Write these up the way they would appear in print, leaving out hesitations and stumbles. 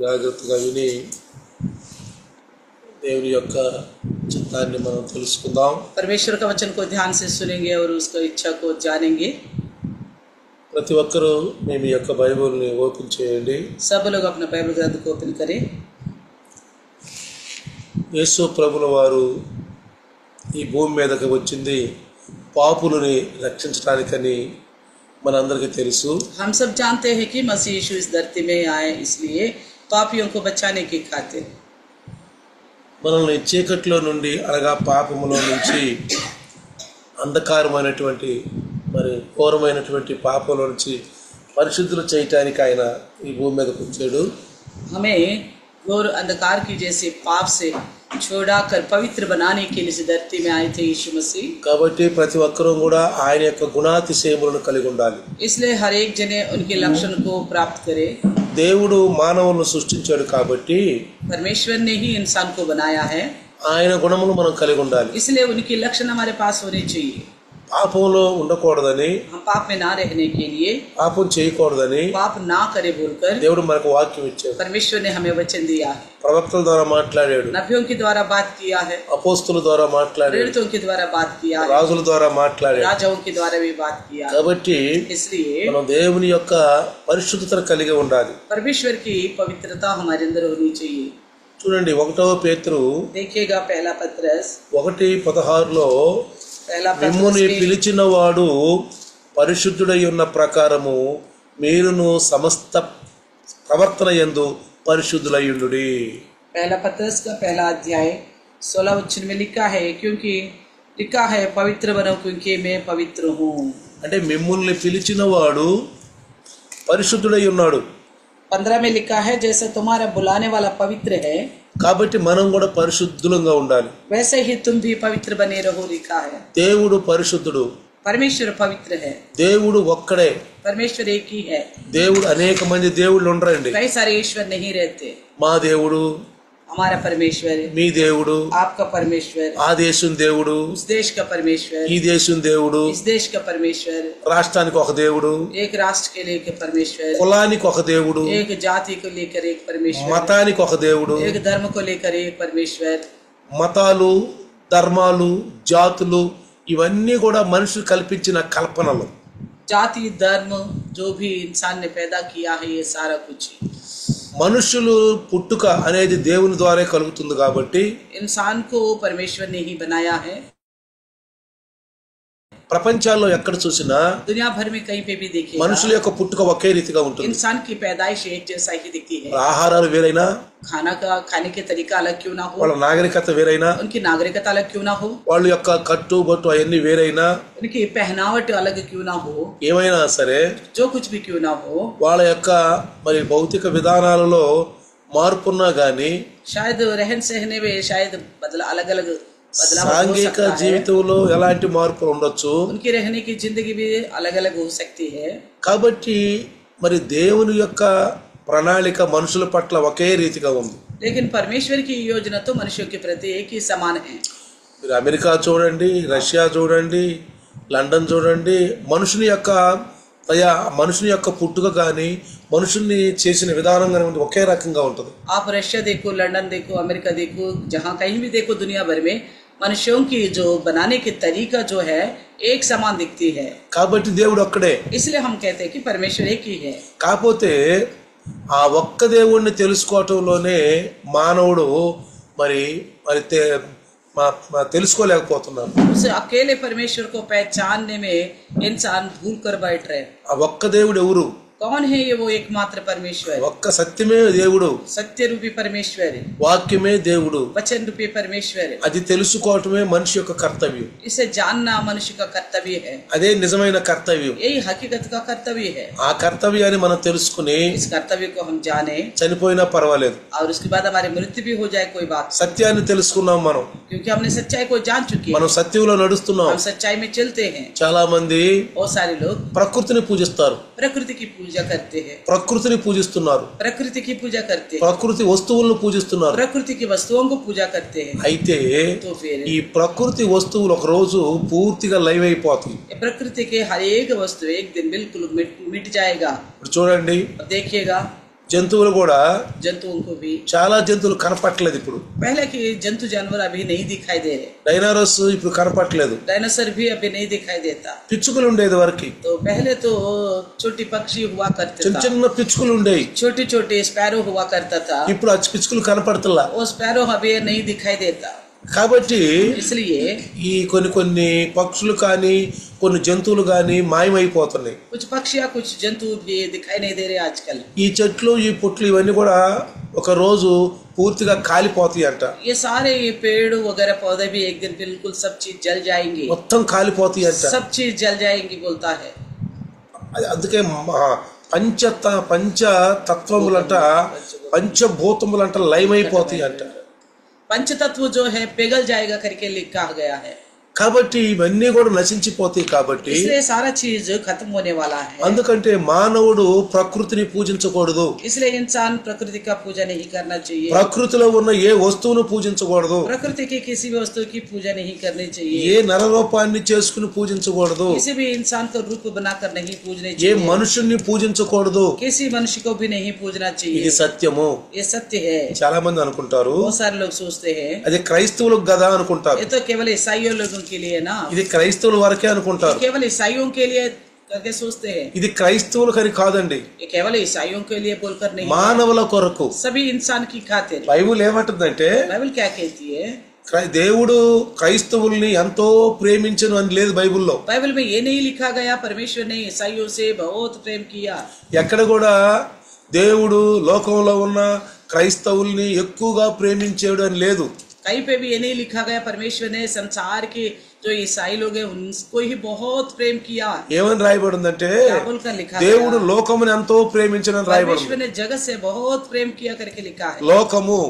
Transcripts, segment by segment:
జాగ్రత్తగా విని దేవుని యొక్క చిత్తాన్ని మనం తెలుసుకుందాం. परमेश्वर का वचन को ध्यान से सुनेंगे और उसका इच्छा को जानेंगे. ప్రతి ఒక్కరూ మీ యొక్క బైబిల్ని ఓపెన్ చేయండి. सब लोग अपना बाइबल ग्रंथ को ओपन करें. యేసు ప్రభుల వారు ఈ భూమి మీదకి వచ్చింది పాపులని రక్షించడానికని మనందరికీ తెలుసు. हम सब जानते हैं कि मसीह यीशु इस धरती में आए इसलिए पापियों को बचाने की खातिर. మనల్ని చీకట్లో నుండి అనగా పాపములో నుంచి అంధకారమైనటువంటి మరి ఘోరమైనటువంటి పాపంలో నుంచి పరిశుద్ధులు చేయటానికి ఆయన ఈ భూమి మీదకి వచ్చాడు. हमें घोर अंधकार की जैसे पाप से छुड़ाकर पवित्र बनाने के लिए इस धरती में आए थे यीशु मसीह. కాబట్టి ప్రతి ఒక్కరూ కూడా ఆయన యొక్క గుణాతిశయములను కలిగి ఉండాలి. इसलिए हर एक जने उनके लक्षण को प्राप्त करे. దేవుడు మానవులను సృష్టించాడు కాబట్టి परमेश्वर ने ही इंसान को बनाया है, ఆయన గుణములు మనం కలిగి ఉండాలి. इसलिए उनके लक्षण हमारे पास होने चाहिए. పాపంలో ఉండకూడదని, हम पाप में ना रहने के लिए, పాపం చేయకూడదని पाप ना करे बोलकर దేవుడు మనకు వాక్యం ఇచ్చాడు. परमेश्वर ने हमें वचन दिया है. ప్రవక్తల ద్వారా మాట్లాడాడు, नबियों के द्वारा बात किया है, అపోస్తుల ద్వారా మాట్లాడాడు, प्रेरितों के द्वारा बात किया है, రాజుల ద్వారా మాట్లాడాడు. राजाओं के द्वारा भी बात किया है. కాబట్టి इसलिए మనం దేవుని యొక్క పరిశుద్ధతను కలిగి ఉండాలి. परमेश्वर की पवित्रता हमारे अंदर होनी चाहिए. చూడండి 1వ పేతురు देखिएगा पहला पत्रस 1:16 पहला మిమ్ముని पत्रस పిలిచిన వాడు పరిశుద్ధుడై ఉన్న ప్రకారము మీరును సమస్త ప్రవర్తన యందు పరిశుద్ధులయ్యుండుడి. पहला पत्रस का पहला अध्याय 16 वचन में लिखा है पवित्र बनो क्योंकि मैं पवित्र हूँ. అంటే మిమ్ముల్ని పిలిచిన వాడు పరిశుద్ధుడై ఉన్నాడు. 15 में लिखा है जैसे तुम्हारा बुलाने वाला पवित्र है కాబట్టి మనం కూడా పరిశుద్ధులంగా ఉండాలి. वैसे ही तुम भी पवित्र बने रहो लिखा है. దేవుడు పరిశుద్ధుడు. परमेश्वर पवित्र है. దేవుడు ఒక్కడే. परमेश्वर एक ही है. దేవుడు అనేక మంది దేవుళ్ళు ఉండరండి. कई सारे ईश्वर नहीं रहते. మా దేవుడు, हमारा परमेश्वर, మీ దేవుడు, आपका परमेश्वर, ఆ దేశం దేవుడు, उस देश का परमेश्वर, ఈ దేశం దేవుడు, इस देश का परमेश्वर, రాష్ట్రానికి ఒక దేవుడు, एक राष्ट्र के लेकर परमेश्वर, కులానికి ఒక దేవుడు, एक जाति को लेकर एक परमेश्वर, మతానికి ఒక దేవుడు. एक धर्म को लेकर एक परमेश्वर. మతాలు, ధర్మాలు, జాతులు ఇవన్నీ కూడా మనుషులు కల్పించిన కల్పనలు. जाति धर्म जो भी इंसान ने पैदा किया है ये सारा कुछ మనుషులు పుట్టుక అనేది దేవుని ద్వారా కలుగుతుంది కాబట్టి इंसान को परमेश्वर ने ही बनाया है. ప్రపంచాల్లో ఎక్కడ చూసినా दुनिया भर में कहीं पे भी देखिए మనుషుల యొక్క పుట్టుక ఒకే రీతిగా ఉంటుంది. इंसान की पैदाइश एक जैसा ही दिखती है. ఆహారాలు వేరైనా, खाने के तरीका अलग क्यों ना हो, వాళ్ళ నాగరికత వేరైనా, उनकी नागरिकता अलग क्यों ना हो, వాళ్ళ యొక్క కట్టు బొట్టు అవన్నీ వేరైనా, उनकी पहनावट अलग क्यों ना हो, ఏమైనా సరే जो कुछ भी क्यों ना हो, వాళ్ళ యొక్క మరి భౌతిక విధానాలలో మార్పున్నా గానీ शायद रहन सहने में शायद अलग अलग बदलाव हो సాంఘిక सकता है. జీవితంలో ఎలాంటి మార్పులు ఉండొచ్చు. उनकी रहने की जिंदगी भी अलग अलग हो सकती है. కాబట్టి మరి దేవుని యొక్క ప్రణాళిక మనుషుల పట్ల ఒకే రీతిగా ఉంది. लेकिन परमेश्वर की योजना तो मनुष्यों के प्रति एक ही समान है. మీరు అమెరికా చూడండి, రష్యా చూడండి, లండన్ చూడండి, మనుషుని యొక్క పుట్టుక కానీ మనుషుల్ని చేసిన విధానం కానీ ఒకే రకంగా ఉంటుంది. आप रशिया देखो, लंदन देखो, अमेरिका देखो, जहाँ कहीं भी देखो दुनिया भर में मनुष्यों की जो बनाने की तरीका जो है एक समान दिखती है. కాబట్టి దేవుడు ఒక్కడే. इसलिए हम कहते हैं कि परमेश्वर एक ही है. కాకపోతే ఆ ఒక్క దేవుణ్ణి తెలుసుకోవటంలోనే మానవుడు మరి మరి తెలుసుకోలేకపోతున్నాడు. उस अकेले परमेश्वर को पहचानने में इंसान भूल कर बैठ रहे. ఆ ఒక్క దేవుడు ఎవరు? कौन है ये? वो एकमात्र परमेश्वर, ఒక్క సత్యమే దేవుడు, सत्य रूपी परमेश्वर, వాక్యమే దేవుడు. वचन रूपी परमेश्वर. అది తెలుసుకోవటమే మనిషి యొక్క కర్తవ్యం. इसे जानना मनुष्य का कर्तव्य है. అదే నిజమైన కర్తవ్యం. यही हकीकत का कर्तव्य है. ఆ కర్తవ్యాన్ని మనం తెలుసుకుని इस कर्तव्य को हम जाने చనిపోయినా పర్వాలేదు. और उसके बाद हमारी मृत्यु भी हो जाए कोई बात, సత్యాన్ని తెలుసుకున్నాం మనం, क्योंकि हमने सच्चाई को जान चुकी है. మనం సత్యంలో నడుస్తున్నాం. हम सच्चाई में चलते हैं. చాలా మంది बहुत सारे लोग ప్రకృతిని పూజిస్తారు, प्रकृति की पूजा करते हैं, ప్రకృతిని పూజిస్తున్నారు, प्रकृति की पूजा करते हैं, ప్రకృతి వస్తువులను పూజిస్తున్నారు. प्रकृति की वस्तुओं को पूजा करते हैं. అయితే तो फिर ఈ ప్రకృతి వస్తువులు ఒక రోజు పూర్తిగా లైవ్ అయిపోతాయి. प्रकृति के हर एक वस्तु एक दिन बिल्कुल मिट जाएगा. ఇప్పుడు చూడండి, अब देखिएगा జంతువులు కూడా जंतुओं को भी చాలా జంతువులు కనపట్లేదు ఇప్పుడు. पहले के जंतु जानवर अभी नहीं दिखाई दे रहे. డైనోసార్స్ ఇప్పుడు కనపట్లేదు. डायनासोर भी अभी नहीं दिखाई देता. పిచ్చుకలు ఉండేది వరకు. तो पहले तो छोटी पक्षी हुआ करते చిన్న था, చిన్న పిచ్చుకలు ఉండేవి. छोटे छोटे स्पैरो हुआ करता था. ఇప్పుడు ఆ పిచ్చుకలు కనపడతలా. वो स्पैरो अभी नहीं दिखाई देता. కాబట్టి इसलिए ఈ కొన్ని పక్షులు కానీ కొన్ని జంతువులు కానీ మాయమైపోతున్నాయి. कुछ पक्षियाँ कुछ जंतु भी दिखाई नहीं दे रहे आजकल. ఈ చెట్లు ఈ పుట్లు ఇవన్నీ కూడా ఒక రోజు పూర్తిగా కాలిపోతాయి అంట. ये सारे ये पेड़ वगैरह पौधे भी एक दिन बिल्कुल सब चीज जल जाएंगे, మొత్తం కాలిపోతాయి అంట. सब चीज जल जाएंगी बोलता है. అందుకే పంచ తత్వములంట పంచభూతములంట లయమైపోతాయి అంట. पंचतत्व जो है पिघल जाएगा करके लिखा गया है. కాబట్టి ఇవన్నీ కూడా నశించిపోతాయి. కాబట్టి इसलिए सारा चीज खत्म होने वाला है. అందుకంటే మానవుడు ప్రకృతిని పూజించకూడదు. इसलिए इंसान प्रकृति का पूजा नहीं करना चाहिए. ప్రకృతిలో ఉన్న ఏ వస్తువును పూజించకూడదు. प्रकृति की किसी भी वस्तु की पूजा नहीं करनी चाहिए. ఏ నరరూపాన్ని చేసుకుని పూజించకూడదు. किसी भी इंसान को रूप बनाकर नहीं पूजने ఏ चाहिए. మనుషుల్ని పూజించకూడదు. किसी मनुष्य को भी नहीं पूजना ఇది चाहिए. సత్యము. ये सत्य है. చాలా మంది అనుకుంటారు बहुत सारे लोग सोचते हैं అది క్రైస్తవులకు కదా అనుకుంటారు. ये तो केवल ईसाइयों लोगों के लिए ना, ఇది క్రైస్తవుల వరకే అనుకుంటారు. केवल ईसाइयों के लिए करके सोचते हैं. ఇది క్రైస్తవులకని కాదండి, ये केवल ईसाइयों के लिए बोलकर नहीं, మానవుల కొరకు. सभी इंसान की खातिर. బైబిల్ ఏమంటుందంటే बाइबल क्या कहती है? దేవుడు క్రైస్తవుల్ని ఎంతో ప్రేమించను అని లేదు బైబిల్లో. बाइबल में ये नहीं लिखा गया परमेश्वर ने ईसाइयों से बहुत प्रेम किया. ఎక్కడ కూడా దేవుడు లోకంలో ఉన్న క్రైస్తవుల్ని ఎక్కువగా ప్రేమించాడు అని లేదు. कहीं पे भी ये नहीं लिखा गया परमेश्वर ने संसार के जो ईसाई लोग हैं उनको ही बहुत प्रेम किया. ఏమని రాయబడిందంటే क्या बोलकर लिखा దేవుడు गया? లోకముని ఎంతో ప్రేమించనని రాయబడింది. परमेश्वर ने जगत से बहुत प्रेम किया करके लिखा है. లోకము,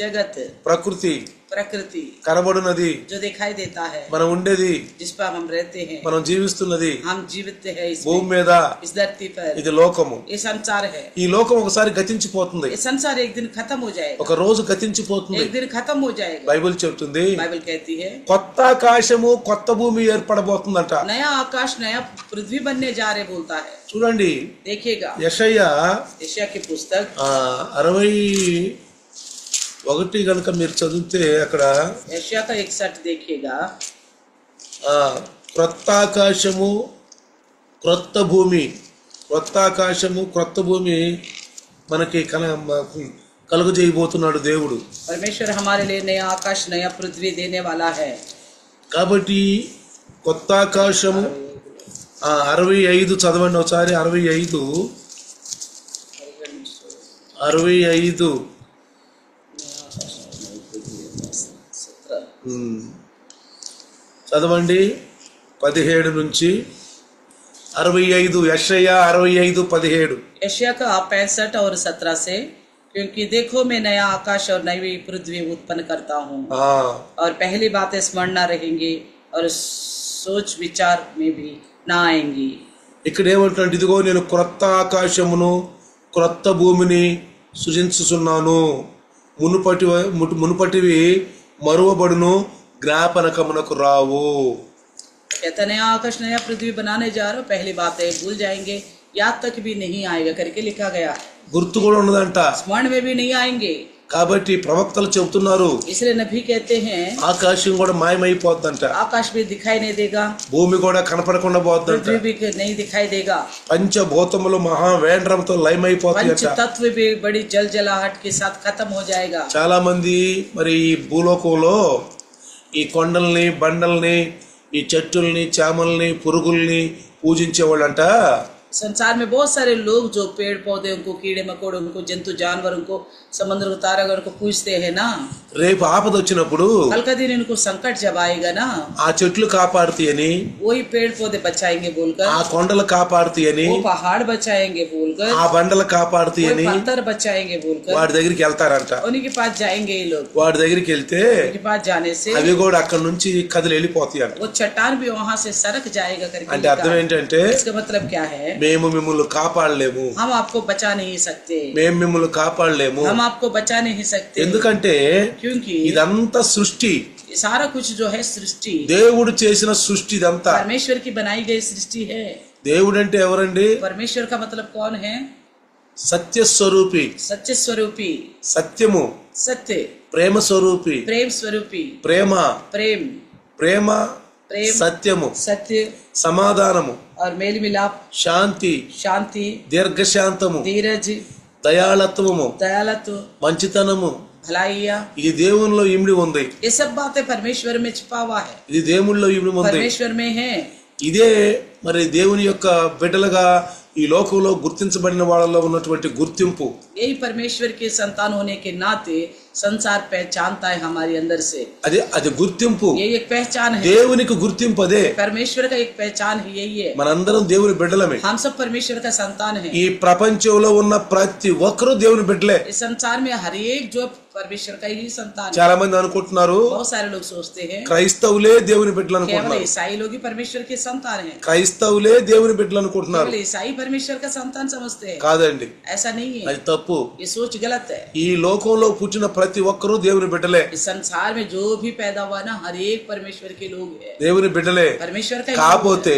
जगत, ప్రకృతి, प्रकृति కనబడినది, जो दिखाई देता है, మనం ఉండేది, जिस पर हम रहते हैं, మనం జీవిస్తున్నది हम जीवित हैं భూమి इसमें, మీద, इस धरती पर, ఇది లోకము. ये संसार है. ఈ లోకం ఒకసారి గతించిపోతుంది, ये संसार एक दिन खत्म हो जाएगा, ఒక రోజు గతించిపోతుంది. एक दिन खत्म हो जाएगा. బైబిల్ చెప్తుంది बाइबल कहती है కొత్త ఆకాశము కొత్త భూమి ఏర్పడబోతుందంట. नया आकाश नया पृथ्वी बनने जा रहे बोलता है. చూడండి देखिएगा యెషయా यशायाह की पुस्तक 61 కనుక మీరు చదివితే అక్కడ यशायाह का 61 देखिएगा. క్రొత్త ఆకాశము క్రొత్త భూమి, క్రొత్త ఆకాశము క్రొత్త భూమి మనకి కలుగజేయబోతున్నాడు దేవుడు. परमेश्वर हमारे लिए नया आकाश नया पृथ्वी देने वाला है. కాబట్టి కొత్త ఆకాశము 65 చదవండి ఒకసారి. 65 చదవండి 17 నుంచి 65. యెషయా 65:17. यशायाह का 65 और 17 से, क्योंकि देखो मैं नया आकाश और नई पृथ्वी उत्पन्न करता हूँ और पहली बातें स्मरण न रहेंगी और सोच विचार में भी ना आएंगी. ఇక్కడ ఏమంటున్నాడు, ఇదిగో నేను క్రొత్త ఆకాశమును క్రొత్త భూమిని సృజించుచున్నాను, మునుపటివి మరువబడును, జ్ఞాపనకమునకు రావు. कहता नया आकाश नया पृथ्वी बनाने जा रहा हूँ, पहली बातें भूल जाएंगे, याद तक भी नहीं आएगा करके लिखा गया. గుర్తు కూడా ఉండదంట. स्मरण में भी नहीं आएंगे. కాబట్టి ప్రవక్తలు చెబుతున్నారు इसलिए नबी कहते हैं ఆకాశం కూడా మాయమైపోద్దంట, आकाश भी दिखाई नहीं देगा, భూమి కూడా కనపడకుండా పోద్దంట, पृथ्वी भी नहीं दिखाई देगा, పంచభూతములు మహావేంద్రంతో లయమైపోతాయంట. पंच तत्व भी बड़ी जलजलाहट के साथ खत्म हो जाएगा. చాలా మంది మరి ఈ భూలోకంలో ఈ కొండల్ని బండల్ని ఈ చెట్టుల్ని చేమల్ని పురుగుల్ని పూజించేవాళ్ళంట. संसार में बहुत सारे लोग जो पेड़ पौधे उनको कीड़े मकोड़े उनको जंतु जानवर उनको समुद्र तारागण को पूजते हैं ना, రేపు ఆపద వచ్చినప్పుడు कल का दिन इनको संकट जब आएगा ना, ఆ చెట్లు కాపాడుతాయని, वही पेड़ पौधे बचाएंगे बोलकर, ఆ కొండలు కాపాడుతాయని, वो पहाड़ बचाएंगे बोलकर, ఆ బండలు वो కాపాడుతాయని पत्थर बचाएंगे बोलकर వాడి దగ్గరికి వెళ్తారంట. उन्हीं के पास जाएंगे ये लोग. వాడి దగ్గరికి వెళ్తే उनके पास जाने से అవి కూడా అక్కడ నుంచి కదిలి వెళ్ళిపోతాయి అంట. वो चट्टान भी वहां से सरक जाएगा करके అంటే అర్థం लिखा है. ఏంటంటే इसका मतलब क्या है? మేము మిమ్మల్ని కాపాడలేము, हम आपको बचा नहीं सकते, మేము మిమ్మల్ని కాపాడలేము. हम आपको बचा नहीं सकते, ఎందుకంటే क्योंकि ఇదంతా సృష్టి, ये सारा कुछ जो है सृष्टि దేవుడు చేసిన సృష్టి ఇదంతా. परमेश्वर की बनाई गई सृष्टि है. దేవుడు అంటే ఎవరండి? परमेश्वर का मतलब कौन है? సత్య స్వరూపి, सत्य स्वरूपी, సత్యము, सत्य, ప్రేమ స్వరూపి, प्रेम स्वरूपी, ప్రేమ, प्रेम, ప్రేమ, प्रेम, సత్యము, सत्य సమాధానము, और मेल मिलाप, శాంతి, शांति, దీర్ఘశాంతము, धीरज, దయాళత్వము, दयालत्व, మంచితనము, भलाइया, ఇది దేవునిలో ఇమిడి ఉంది. ये सब बातें परमेश्वर में छिपा हुआ है, ఇది దేవునిలో ఇమిడి ఉంది. परमेश्वर में है. ఇదే మరి దేవుని యొక్క బిడ్డలుగా ఈ లోకంలో గుర్తించబడిన వాళ్ళలో ఉన్నటువంటి గుర్తింపు. यही परमेश्वर के संतान होने के नाते संसार पहचानता है हमारे अंदर से. అది గుర్తింపు. ये एक पहचान है. దేవునికి గుర్తింపు అదే. परमेश्वर का एक पहचान है, यही है. మనందరం దేవుని బిడ్డలమే. हम सब परमेश्वर का संतान है. ఈ ప్రపంచంలో ఉన్న ప్రతి ఒక్కరూ దేవుని బిడ్డలే. इस संसार में हर एक जो परमेश्वर का ही संतान है. చాలా మంది అనుకుంటున్నారు बहुत सारे लोग सोचते हैं క్రైస్తవులే దేవుని బిడ్డలు केवल అనుకుంటున్నారు. ईसाई लोग ही परमेश्वर के संतान हैं. క్రైస్తవులే దేవుని బిడ్డలు అనుకుంటున్నారు. केवल ईसाई परमेश्वर का संतान समझते हैं. కాదండి, ऐसा नहीं है, అది తప్పు. ये सोच गलत है. ఈ లోకంలో పుట్టిన ప్రతి ఒక్కరూ దేవుని బిడ్డలే. इस संसार में जो भी पैदा हुआ ना, हर एक परमेश्वर के लोग हैं, దేవుని బిడ్డలే. परमेश्वर का ही लोग కాకపోతే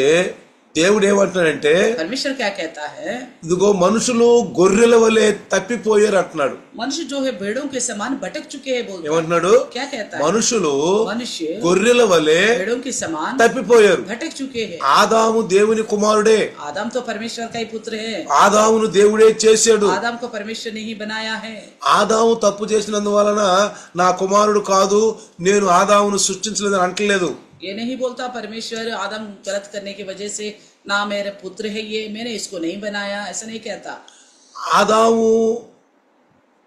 దేవుడు ఏమంటున్నాడంటే, है. परमेश्वर क्या कहता है? ఇదిగో మనుషులు గొర్రెల వలె తప్పిపోయారు అంటున్నాడు. मनुष्य जो है भेड़ों के समान भटक चुके हैं बोलता है. ఏమంటున్నాడు? क्या कहता है? మనుషులు मनुष्य గొర్రెల వలె भेड़ों के समान తప్పిపోయారు. भटक चुके हैं. ఆదాము దేవుని కుమారుడే. आदम तो परमेश्वर का ही पुत्र है. ఆదామును దేవుడే చేశాడు. आदम को परमेश्वर ने ही बनाया है. ఆదాము తప్పు చేసినందువలన నా కుమారుడు కాదు, నేను ఆదామును సృష్టించలేదని అంటలేదు. ये नहीं बोलता परमेश्वर आदम गलत करने की वजह से ना मेरे पुत्र है ये, मैंने इसको नहीं बनाया, ऐसा नहीं कहता. ఆదాము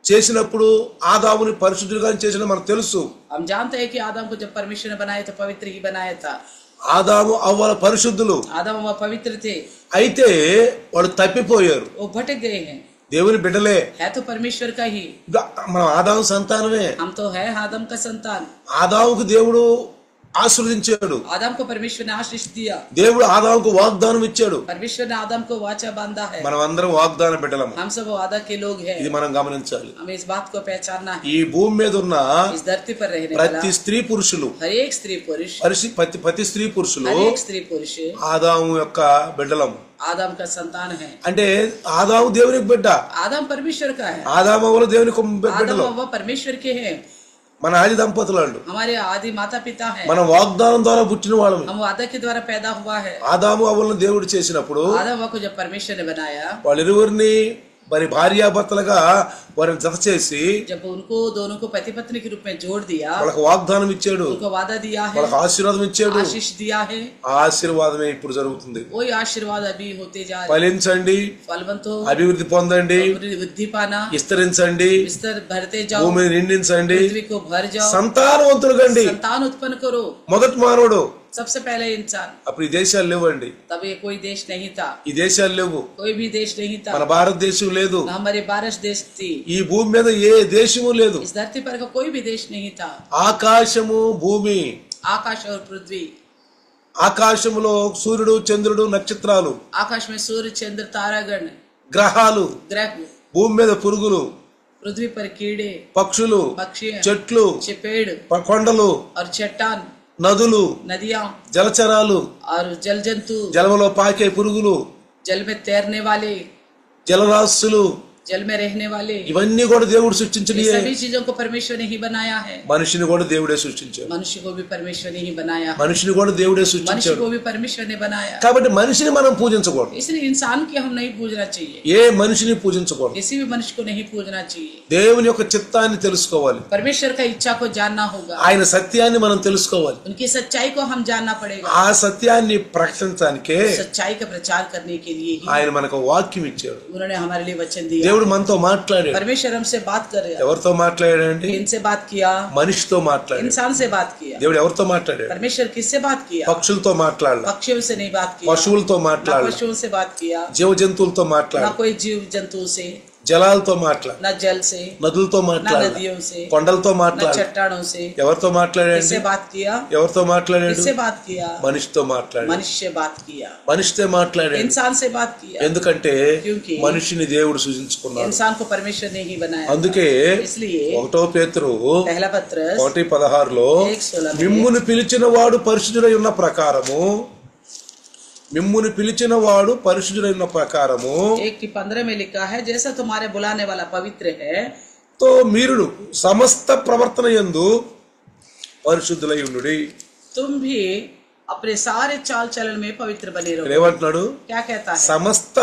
చేసినప్పుడు ఆదాముని పరిశుద్ధుడిగా చేసిన మనకు తెలుసు. हम जानते हैं कि आदम को जब परमेश्वर ने बनाया तो पवित्र ही बनाया था. ఆదాము అవ్వల పరిశుద్ధులు. आदम व पवित्र थे, అయితే వాళ్ళు తప్పిపోయారు. वो भटक गए हैं. దేవుని బిడ్డలే. है तो परमेश्वर का ही. మనం ఆదాము సంతానమే. हम तो है आदम का संतान. ఆదాముకు దేవుడు ఆశీర్వదించాడు. आदम को परमेश्वर ने आशीष दिया. దేవుడు ఆదాముకు వాగ్దానం ఇచ్చాడు. परमेश्वर ने आदम को वाचा बांधा है. మనం అందరం వాగ్దాన బిడ్డలం. हम सब वादा के लोग हैं. ఇది మనం గమనించాలి. हमें इस बात को पहचानना है. ఈ భూమి మీద ఉన్న इस धरती पर रहने वाला ప్రతి స్త్రీ పురుషులు, हर एक स्त्री पुरुष, ప్రతి స్త్రీ పురుషులు हर एक स्त्री पुरुष ఆదాము యొక్క బిడ్డలం. आदम का संतान है. అంటే ఆదాము దేవునికి బిడ్డ. आदम परमेश्वर का है. ఆదాము అవ్వలు దేవునికి आदम బిడ్డలు. व परमेश्वर के हैं. మన ఆది దంపతులు, हमारे आदि माता पिता हैं. మన వాగ్దానం ద్వారా పుట్టిన వాళ్ళము. हम वादा के द्वारा पैदा हुआ है. ఆదాము అవ్వలను దేవుడు చేసినప్పుడు आदम को जब परमेश्वर ने बनाया, వాళ్ళిరువురిని మరి భార్యాభర్తలుగా వారిని జత చేసి जब उनको दोनों को पति पत्नी के रूप में जोड़ दिया, వాళ్ళకి వాగ్దానం ఇచ్చాడు, उनको वादा दिया है, వాళ్ళకి ఆశీర్వాదం ఇచ్చాడు. आशीष दिया है. ఆ ఆశీర్వాదమే ఇప్పుడు జరుగుతుంది. वही आशीर्वाद अभी होते जा रहे. ఫలించండి, फलवंत हो, అభివృద్ధి పొందండి, वृद्धि पाना, విస్తరించండి, विस्तार भरते जाओ, భూమిని నిండించండి, पृथ्वी को भर जाओ, సంతానవంతులు కండి. संतान उत्पन्न करो. మొదటి మానవుడు. सबसे पहले इंसान. అప్పుడు ఈ దేశాలు లేవండి. तब ये कोई देश नहीं था, ఈ దేశాలు లేవు. कोई भी देश नहीं था. మన భారతదేశం లేదు. न हमारे भारत देश थी. ఈ భూమి మీద ఏ దేశము లేదు. इस धरती पर का कोई भी देश नहीं था. ఆకాశము, భూమి, आकाश और पृथ्वी. ఆకాశములో సూర్యుడు, చంద్రుడు, నక్షత్రాలు, आकाश में सूर्य चंद्र तारागण, గ్రహాలు, ग्रह, భూమి మీద పురుగులు, पृथ्वी पर कीड़े, పక్షులు, पक्षी, చెట్లు, पेड़ కొండలు, और चट्टान, నదులు, नदियां జలచరాలు, और जल जंतु, జలములో పాకే పురుగులు, जल में तैरने वाले, జలరాశులు, जल में रहने वाले, ఇవన్నీ కూడా దేవుడు ये సృష్టించినయే. सभी चीजों को परमेश्वर ने ही बनाया है. మనిషిని కూడా దేవుడే సృష్టించాడు. मनुष्य को भी परमेश्वर ने ही बनाया. మనిషిని కూడా దేవుడే मनुष्य సృష్టించాడు. को भी परमेश्वर ने बनाया. కాబట్టి మనిషిని మనం పూజించకూడదు. इसलिए इंसान की हम नहीं पूजना चाहिए. ఏ మనిషిని పూజించకూడదు. किसी भी मनुष्य को नहीं पूजना चाहिए. దేవుని యొక్క చిత్తాన్ని తెలుసుకోవాలి. परमेश्वर का इच्छा को जानना होगा. ఆయన సత్యాన్ని మనం తెలుసుకోవాలి. उनकी सच्चाई को हम जानना पड़ेगा. ఆ సత్యాన్ని ప్రకటించడానికే सच्चाई का प्रचार करने के लिए ही ఆయన మనకు వాక్యం ఇచ్చాడు. उन्होंने हमारे लिए वचन दिया. దేవుడు మనతో మాట్లాడాడు. परमेश्वर हमसे बात कर रहा है. ఎవరితో మాట్లాడాడండి? इनसे बात किया, మనిషితో మాట్లాడాడు. इंसान से बात किया. దేవుడు ఎవరితో మాట్లాడాడు? परमेश्वर किससे बात किया? పక్షులతో మాట్లాడాల, पक्षियों से नहीं बात किया, పశువులతో ना మాట్లాడాల, पशुओं से बात किया, జీవ జంతువులతో ना మాట్లాడాల, कोई जीव जंतु से, జలాలతో మాట్లాడాల, ना जल से, నదులతో ना మాట్లాడాల, नदियों से, కొండలతో ना మాట్లాడాల. चट्टानों से. ఎవరితో మాట్లాడాడు? किससे बात किया? ఎవరితో మాట్లాడాడు? किससे बात किया? మనిషితో మాట్లాడాడు. मनुष्य से बात किया, మనిషితో మాట్లాడాడు. इंसान से बात किया. ఎందుకంటే क्योंकि మనిషిని దేవుడు సృజించుకున్నాడు. इंसान को परमेश्वर ने ही बनाया. అందుకే इसलिए 1 పేతురు पहला पत्र 1:16 1:16 మిమ్మును పిలిచిన వాడు పరిశుద్ధుడై ఉన్న ప్రకారము మిమ్ముని పిలిచిన వాడు పరిశుద్ధుడైన ప్రకారము 1:15 में लिखा है, जैसा तुम्हारे बुलाने वाला पवित्र है తో మీరును సమస్త ప్రవర్తన యందు పరిశుద్ధులై ఉండుడి. तुम भी अपने सारे चाल चलन में पवित्र बने रहो. ఏమంటున్నాడు? क्या कहता है? సమస్త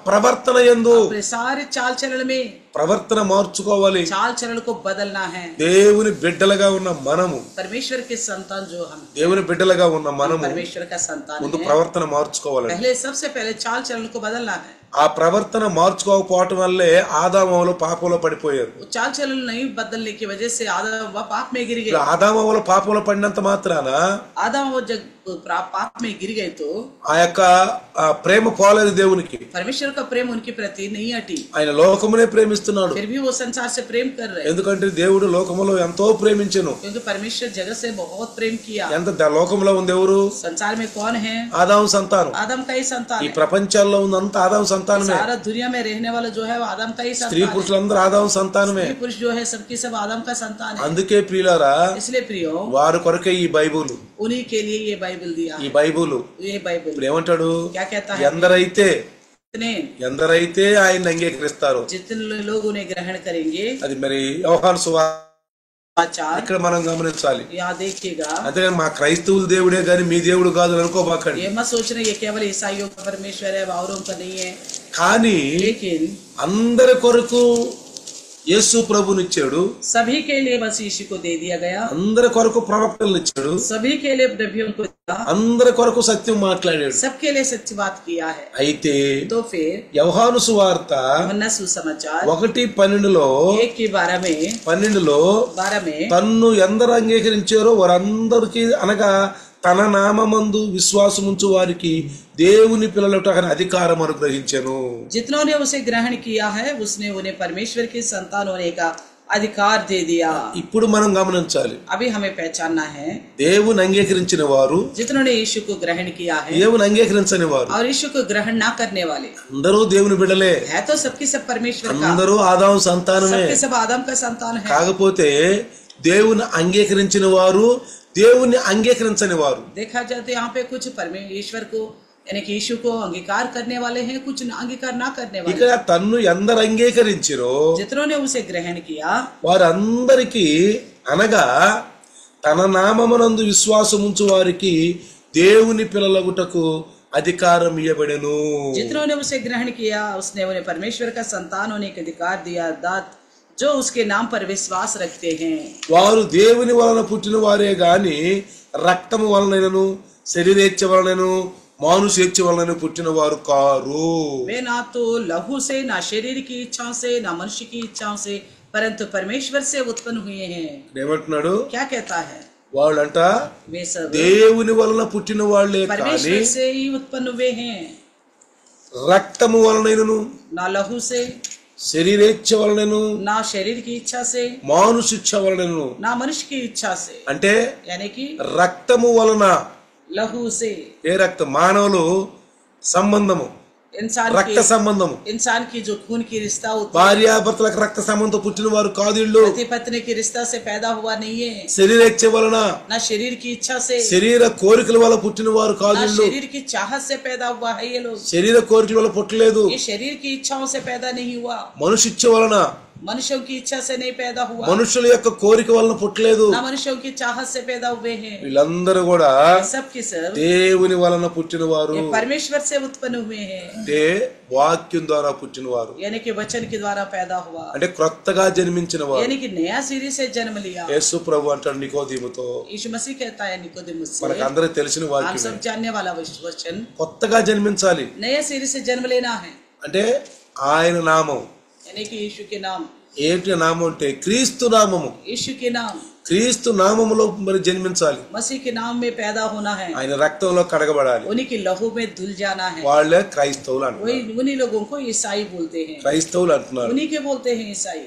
ప్రవర్తన యందు अपने सारे चाल चलन में ప్రవర్తన మార్చుకోవాలి. चाल चलन को बदलना है. దేవుని బిడ్డలుగా ఉన్న మనము, परमेश्वर के संतान जो हम, దేవుని బిడ్డలుగా ఉన్న మనము परमेश्वर का संतान ముందు है, ప్రవర్తన మార్చుకోవాలి. पहले सबसे पहले चाल चलन को बदलना है. ఆ ప్రవర్తన మార్చుకోకపోవటం వల్లే ఆదామవులు పాపంలో పడిపోయారు. वो चाल चलन नहीं बदलने की वजह से आदम व पाप में गिर गए. ఆదామవులు పాపంలో పడినంత మాత్రాన आदम वो जब पाप में गिर गए तो ఆ యొక్క ప్రేమ పోలేదు దేవునికి. परमेश्वर का प्रेम उनके प्रति नहीं हटी. ఆయన లోకమునే ప్రేమిస్తున్నాడు. फिर भी वो संसार से प्रेम कर रहे, ఎందుకంటే దేవుడు లోకములో ఎంతో ప్రేమించెను. क्योंकि परमेश्वर जगत से बहुत प्रेम किया. ఎంత లోకంలో ఉంది ఎవరు? संसार में कौन है? ఆదాము సంతానం. आदम का ही संतान ఈ है. ప్రపంచంలో ఉన్నంత ఆదాము సంతానమే. सारा दुनिया में रहने वाला जो है वो आदम का ही స్త్రీ संतान है. పురుషులందరూ ఆదాము సంతానమే. स्त्री पुरुष जो है सबकी सब आदम का संतान है. అందుకే ప్రియులారా, इसलिए प्रियो, వారి కొరకే ఈ బైబుల్. उन्हीं के लिए ये बाइबल दिया ఈ है. బైబుల్ ये बाइबल ఇప్పుడు ఏమంటాడు? क्या कहता है? ఎందరైతే ఆయన అంగీకరిస్తారు, जितने लोग उन्हें ग्रहण करेंगे. అది మరి యోహాను समाचार ఇక్కడ మనం గమనించాలి. यहाँ देखिएगा, అంతేగాని మా క్రైస్తవుల దేవుడే గాని మీ దేవుడు కాదు అనుకోబాకండి. ये मत सोचना ये केवल ईसाइयों का परमेश्वर है, औरों का नहीं है. కానీ लेकिन అందరి కొరకు యేసు ప్రభునిచ్చాడు. सभी के लिए बस यीशु को दे दिया गया. అందరి కొరకు ప్రవక్తలను ఇచ్చాడు. सभी के लिए नबियों को दिया. అందరి కొరకు సత్యం మాట్లాడాడు. सबके लिए सच्ची बात किया है. అయితే तो फिर యోహాను సువార్త यूहन्ना सुसमाचार 1:12లో 1:12 में తన్ను ఎందరు అంగీకరించారో వారందరికీ, అనగా తన నామమందు విశ్వాసముంచు వారికి దేవుని పిల్లలట అధికారం అనుగ్రహించెను. जितनों ने उसे ग्रहण किया है उसने उन्हें परमेश्वर के संतान होने का अधिकार दे दिया. ఇప్పుడు మనం గమనించాలి, अभी हमें पहचानना है, దేవుని అంగీకరించిన వారు, जितनों ने यीशु को ग्रहण किया है దేవుని అంగీకరించని వారు और यीशु को ग्रहण ना करने वाले అందరూ దేవుని బిడ్డలే. है तो सबकी सब परमेश्वर का, అందరూ ఆదాము సంతానమే. सबके सब आदम का संतान है. కాకపోతే దేవుని అంగీకరించిన వారు, దేవుని అంగీకరించని వారు. देखा जाए तो यहाँ पे कुछ परमेश्वर को यानी कि यीशु को अंगीकार करने वाले हैं, कुछ अंगीकार ना करने वाले. ఇక్కడ తన్ను ఎందరు అంగీకరించిరో जितनों ने उसे ग्रहण किया వారందరికీ, అనగా తన నామమునందు విశ్వాసముంచు వారికి దేవుని పిల్లలగుటకు అధికారం ఇవ్వబడెను. जितनों ने उसे ग्रहण किया उसने उन्हें परमेश्वर का संतान होने का अधिकार दिया, दात जो उसके नाम पर विश्वास रखते हैं. వారు దేవుని వలన పుట్టిన వారే గాని రక్తము వలనను శరీరేచ్ఛ వలనను మానుషేచ్ఛ వలన పుట్టిన వారు కారు. वे ना तो लहू से, ना शरीर की इच्छाओं से, ना मनुष्य की इच्छाओं से, परंतु परमेश्वर से उत्पन्न हुए हैं. ఏమంటున్నాడు? क्या कहता है? వాళ్ళంట वे सब దేవుని వలన పుట్టిన వాళ్లే కానీ परमेश्वर से ही उत्पन्न हुए हैं. రక్తము వలనను ना लहू से, శరీరేచ్ఛ వలనను ना शरीर की इच्छा से, మానుషిచ్ఛ వలనను. ना मनुष्य की इच्छा से. అంటే यानी कि రక్తము వలన, लहू से ఏ రక్తం? మానవులు సంబంధము, రక్త సంబంధము. इंसान की जो खून की रिश्ता होती है, భార్యాభర్తలకు రక్త సంబంధం పుట్టిన వారు కాదు వీళ్ళు. पति पत्नी की रिश्ता से पैदा हुआ नहीं है. శరీరేచ్ఛ వలన, ना शरीर की इच्छा से, శరీర కోరికల వల్ల పుట్టిన వారు కాదు ना వీళ్ళు. शरीर की चाहत से पैदा हुआ है ये लोग. శరీర కోరికల వల్ల పుట్టలేదు. ये शरीर की इच्छाओं से पैदा नहीं हुआ, మనుషిచ్ఛ వలన, मनुष्यों की इच्छा से नहीं पैदा हुआ, మనుషుల యొక్క కోరిక వలన పుట్టలేదు. ना मनुष्यों की चाहत से पैदा हुए हैं. వీళ్ళందరూ కూడా सब की सब దేవుని వలన పుట్టిన వారు, ये परमेश्वर से उत्पन्न हुए हैं. అంటే వాక్యం ద్వారా పుట్టిన వారు, यानी कि वचन के द्वारा पैदा हुआ, అంటే క్రొత్తగా జన్మించిన వారు. यानी कि नया सिरे से जन्म लिया. యేసు ప్రభు అంటాడు నికోదీముతో, यीशु मसीह कहता है निकोदेमुस से, మనకు అందరికి తెలిసిన हम వాక్యం, सब जानने वाला वचन, కొత్తగా జన్మించాలి. नए सिरे से जन्म लेना है. అంటే ఆయన నామం. यानी कि यीशु के नाम, ఏంటి నామం అంటే క్రీస్తు నామము. यीशु के नाम, క్రీస్తు నామములో మరి జన్మించాలి. मसीह के नाम में पैदा होना है. ఆయన రక్తంలో కడగబడాలి. उन्हीं की लहू में धुल जाना है. వాళ్ళే క్రైస్తవులు అంటున్నారు. वही उन्हीं लोगों को ईसाई बोलते हैं, క్రైస్తవులు అంటున్నారు. उन्हीं के बोलते हैं ईसाई.